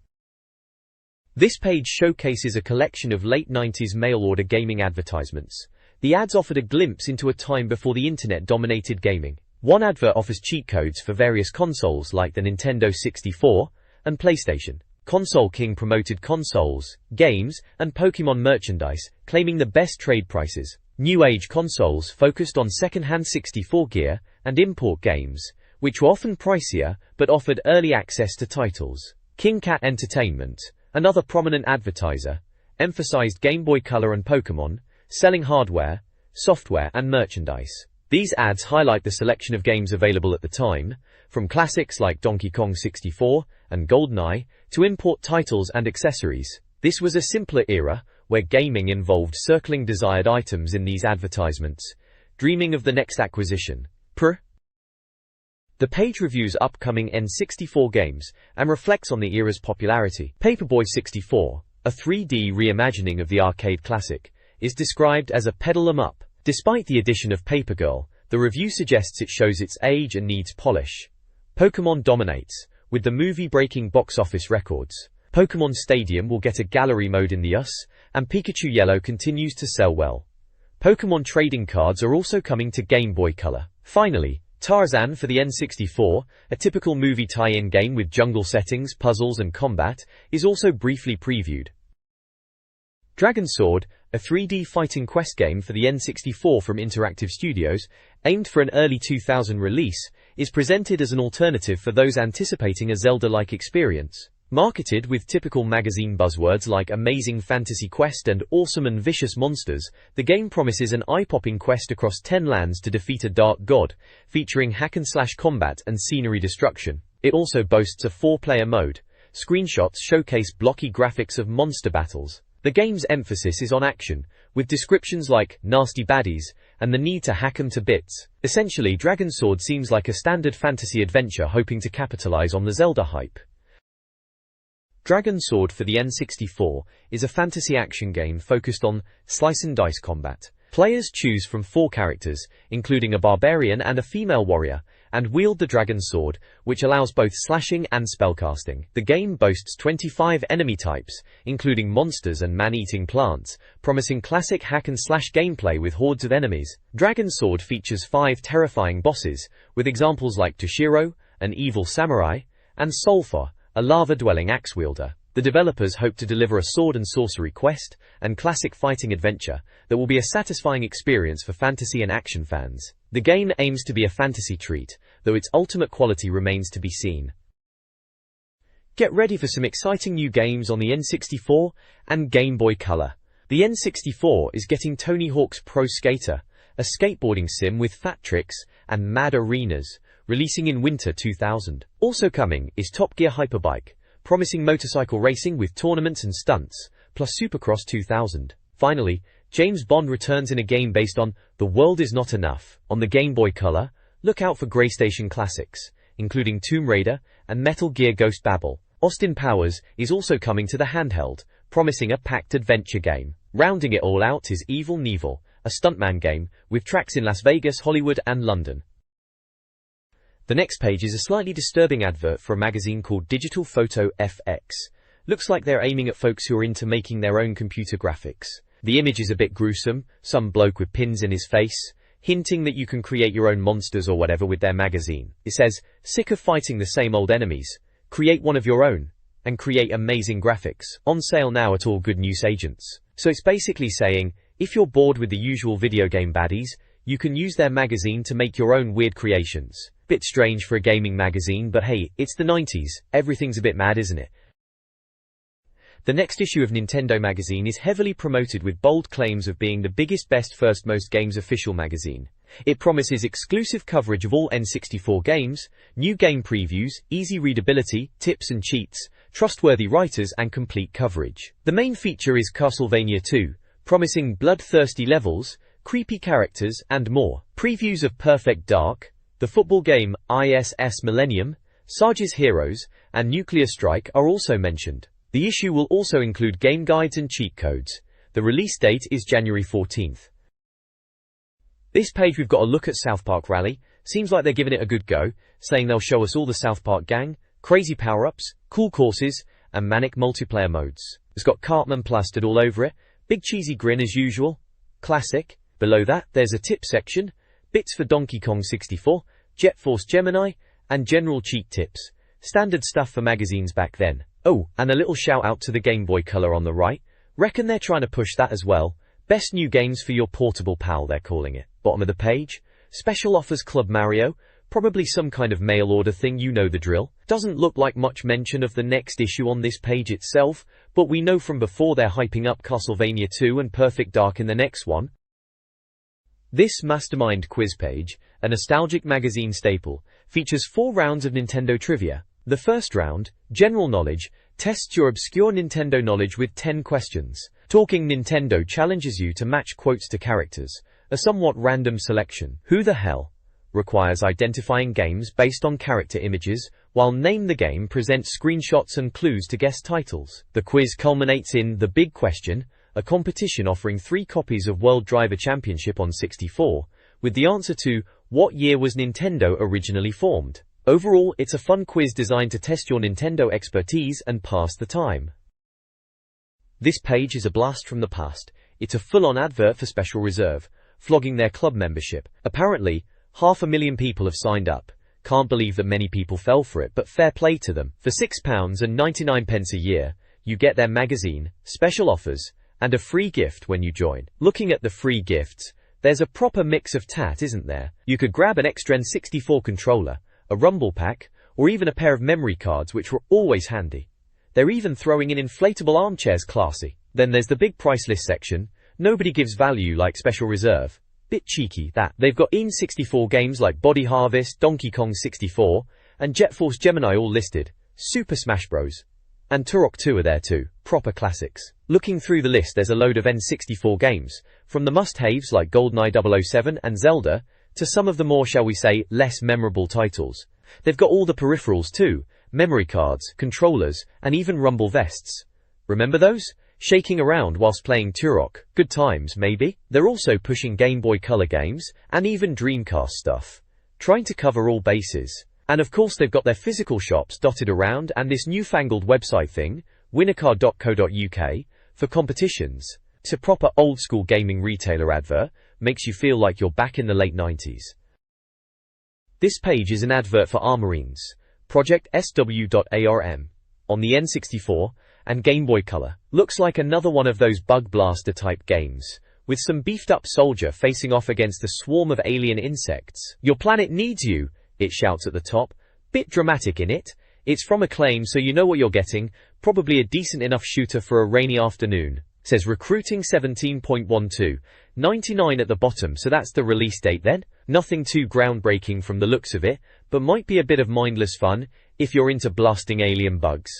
This page showcases a collection of late 90s mail-order gaming advertisements. The ads offered a glimpse into a time before the internet dominated gaming. One advert offers cheat codes for various consoles like the Nintendo 64 and PlayStation. Console King promoted consoles, games, and Pokemon merchandise, claiming the best trade prices. New Age consoles focused on second-hand 64 gear and import games, which were often pricier but offered early access to titles. King Cat Entertainment, another prominent advertiser, emphasized Game Boy Color and Pokemon, selling hardware, software, and merchandise. These ads highlight the selection of games available at the time, from classics like Donkey Kong 64 and GoldenEye to import titles and accessories. This was a simpler era, where gaming involved circling desired items in these advertisements, dreaming of the next acquisition. The page reviews upcoming N64 games and reflects on the era's popularity. Paperboy 64, a 3D reimagining of the arcade classic, is described as a pedal 'em up. Despite the addition of Paper Girl, the review suggests it shows its age and needs polish. Pokémon dominates, with the movie breaking box office records. Pokémon Stadium will get a gallery mode in the US, and Pikachu Yellow continues to sell well. Pokémon trading cards are also coming to Game Boy Color. Finally, Tarzan for the N64, a typical movie tie-in game with jungle settings, puzzles, and combat, is also briefly previewed. Dragon Sword, a 3D fighting quest game for the N64 from Interactive Studios, aimed for an early 2000 release, is presented as an alternative for those anticipating a Zelda-like experience. Marketed with typical magazine buzzwords like Amazing Fantasy Quest and Awesome and Vicious Monsters, the game promises an eye-popping quest across 10 lands to defeat a dark god, featuring hack-and-slash combat and scenery destruction. It also boasts a 4-player mode. Screenshots showcase blocky graphics of monster battles. The game's emphasis is on action, with descriptions like nasty baddies and the need to hack 'em to bits. Essentially, Dragon Sword seems like a standard fantasy adventure hoping to capitalize on the Zelda hype. Dragon Sword for the N64 is a fantasy action game focused on slice-and-dice combat. Players choose from 4 characters, including a barbarian and a female warrior, and wield the Dragon Sword, which allows both slashing and spellcasting. The game boasts 25 enemy types, including monsters and man-eating plants, promising classic hack-and-slash gameplay with hordes of enemies. Dragon Sword features 5 terrifying bosses, with examples like Toshiro, an evil samurai, and Sulfur, a lava-dwelling axe wielder. The developers hope to deliver a sword and sorcery quest and classic fighting adventure that will be a satisfying experience for fantasy and action fans. The game aims to be a fantasy treat, though its ultimate quality remains to be seen. Get ready for some exciting new games on the N64 and Game Boy Color. The N64 is getting Tony Hawk's Pro Skater, a skateboarding sim with fat tricks and mad arenas, releasing in winter 2000. Also coming is Top Gear Hyperbike, promising motorcycle racing with tournaments and stunts, plus Supercross 2000. Finally, James Bond returns in a game based on The World Is Not Enough. On the Game Boy Color, look out for Graystation classics, including Tomb Raider and Metal Gear Ghost Babel. Austin Powers is also coming to the handheld, promising a packed adventure game. Rounding it all out is Evil Knievel, a stuntman game with tracks in Las Vegas, Hollywood, and London. The next page is a slightly disturbing advert for a magazine called Digital Photo FX. Looks like they're aiming at folks who are into making their own computer graphics. The image is a bit gruesome, some bloke with pins in his face, hinting that you can create your own monsters or whatever with their magazine. It says, sick of fighting the same old enemies? Create one of your own, and create amazing graphics. On sale now at all good news agents. So it's basically saying, if you're bored with the usual video game baddies, you can use their magazine to make your own weird creations. Bit strange for a gaming magazine, but hey, it's the 90s, everything's a bit mad, isn't it? The next issue of Nintendo magazine is heavily promoted with bold claims of being the biggest, best, first, most games official magazine. It promises exclusive coverage of all N64 games, new game previews, easy readability, tips and cheats, trustworthy writers and complete coverage. The main feature is Castlevania 2, promising bloodthirsty levels, creepy characters and more. Previews of Perfect Dark, the football game ISS Millennium, Sarge's Heroes, and Nuclear Strike are also mentioned. The issue will also include game guides and cheat codes. The release date is January 14th. This page we've got a look at South Park Rally. Seems like they're giving it a good go, saying they'll show us all the South Park gang, crazy power-ups, cool courses, and manic multiplayer modes. It's got Cartman plastered all over it, big cheesy grin as usual, classic. Below that, there's a tip section, bits for Donkey Kong 64, Jet Force Gemini, and general cheat tips. Standard stuff for magazines back then. Oh, and a little shout out to the Game Boy Color on the right. Reckon they're trying to push that as well. Best new games for your portable pal, they're calling it. Bottom of the page, special offers Club Mario, probably some kind of mail order thing, you know the drill. Doesn't look like much mention of the next issue on this page itself, but we know from before they're hyping up Castlevania 2 and Perfect Dark in the next one. This Mastermind quiz page, a nostalgic magazine staple, features 4 rounds of Nintendo trivia. The first round, General Knowledge, tests your obscure Nintendo knowledge with 10 questions. Talking Nintendo challenges you to match quotes to characters, a somewhat random selection. Who the hell? Requires identifying games based on character images, while Name the Game presents screenshots and clues to guess titles. The quiz culminates in The Big Question, a competition offering 3 copies of World Driver Championship on 64, with the answer to, what year was Nintendo originally formed? Overall, it's a fun quiz designed to test your Nintendo expertise and pass the time. This page is a blast from the past. It's a full-on advert for Special Reserve, flogging their club membership. Apparently, 500,000 people have signed up. Can't believe that many people fell for it, but fair play to them. For £6.99 a year, you get their magazine, special offers, and a free gift when you join. Looking at the free gifts, there's a proper mix of tat, isn't there? You could grab an extra N64 controller, a rumble pack, or even a pair of memory cards, which were always handy. They're even throwing in inflatable armchairs, classy. Then there's the big price list section. Nobody gives value like Special Reserve. Bit cheeky, that. They've got N64 games like Body Harvest, Donkey Kong 64, and Jet Force Gemini all listed. Super Smash Bros. And Turok 2 are there too. Proper classics. Looking through the list, there's a load of N64 games, from the must-haves like GoldenEye 007 and Zelda, to some of the more, shall we say, less memorable titles. They've got all the peripherals too, memory cards, controllers, and even rumble vests. Remember those? Shaking around whilst playing Turok. Good times, maybe? They're also pushing Game Boy Color games, and even Dreamcast stuff. Trying to cover all bases. And of course they've got their physical shops dotted around and this newfangled website thing, winnercard.co.uk, for competitions. It's a proper old-school gaming retailer advert, makes you feel like you're back in the late 90s. This page is an advert for Armorines, Project SW.ARM. On the N64, and Game Boy Color. Looks like another one of those bug blaster type games, with some beefed up soldier facing off against a swarm of alien insects. "Your planet needs you," it shouts at the top. Bit dramatic in it. It's from Acclaim, so you know what you're getting. Probably a decent enough shooter for a rainy afternoon. Says Recruiting 17.12. 99 at the bottom, so that's the release date then. Nothing too groundbreaking from the looks of it, but might be a bit of mindless fun if you're into blasting alien bugs.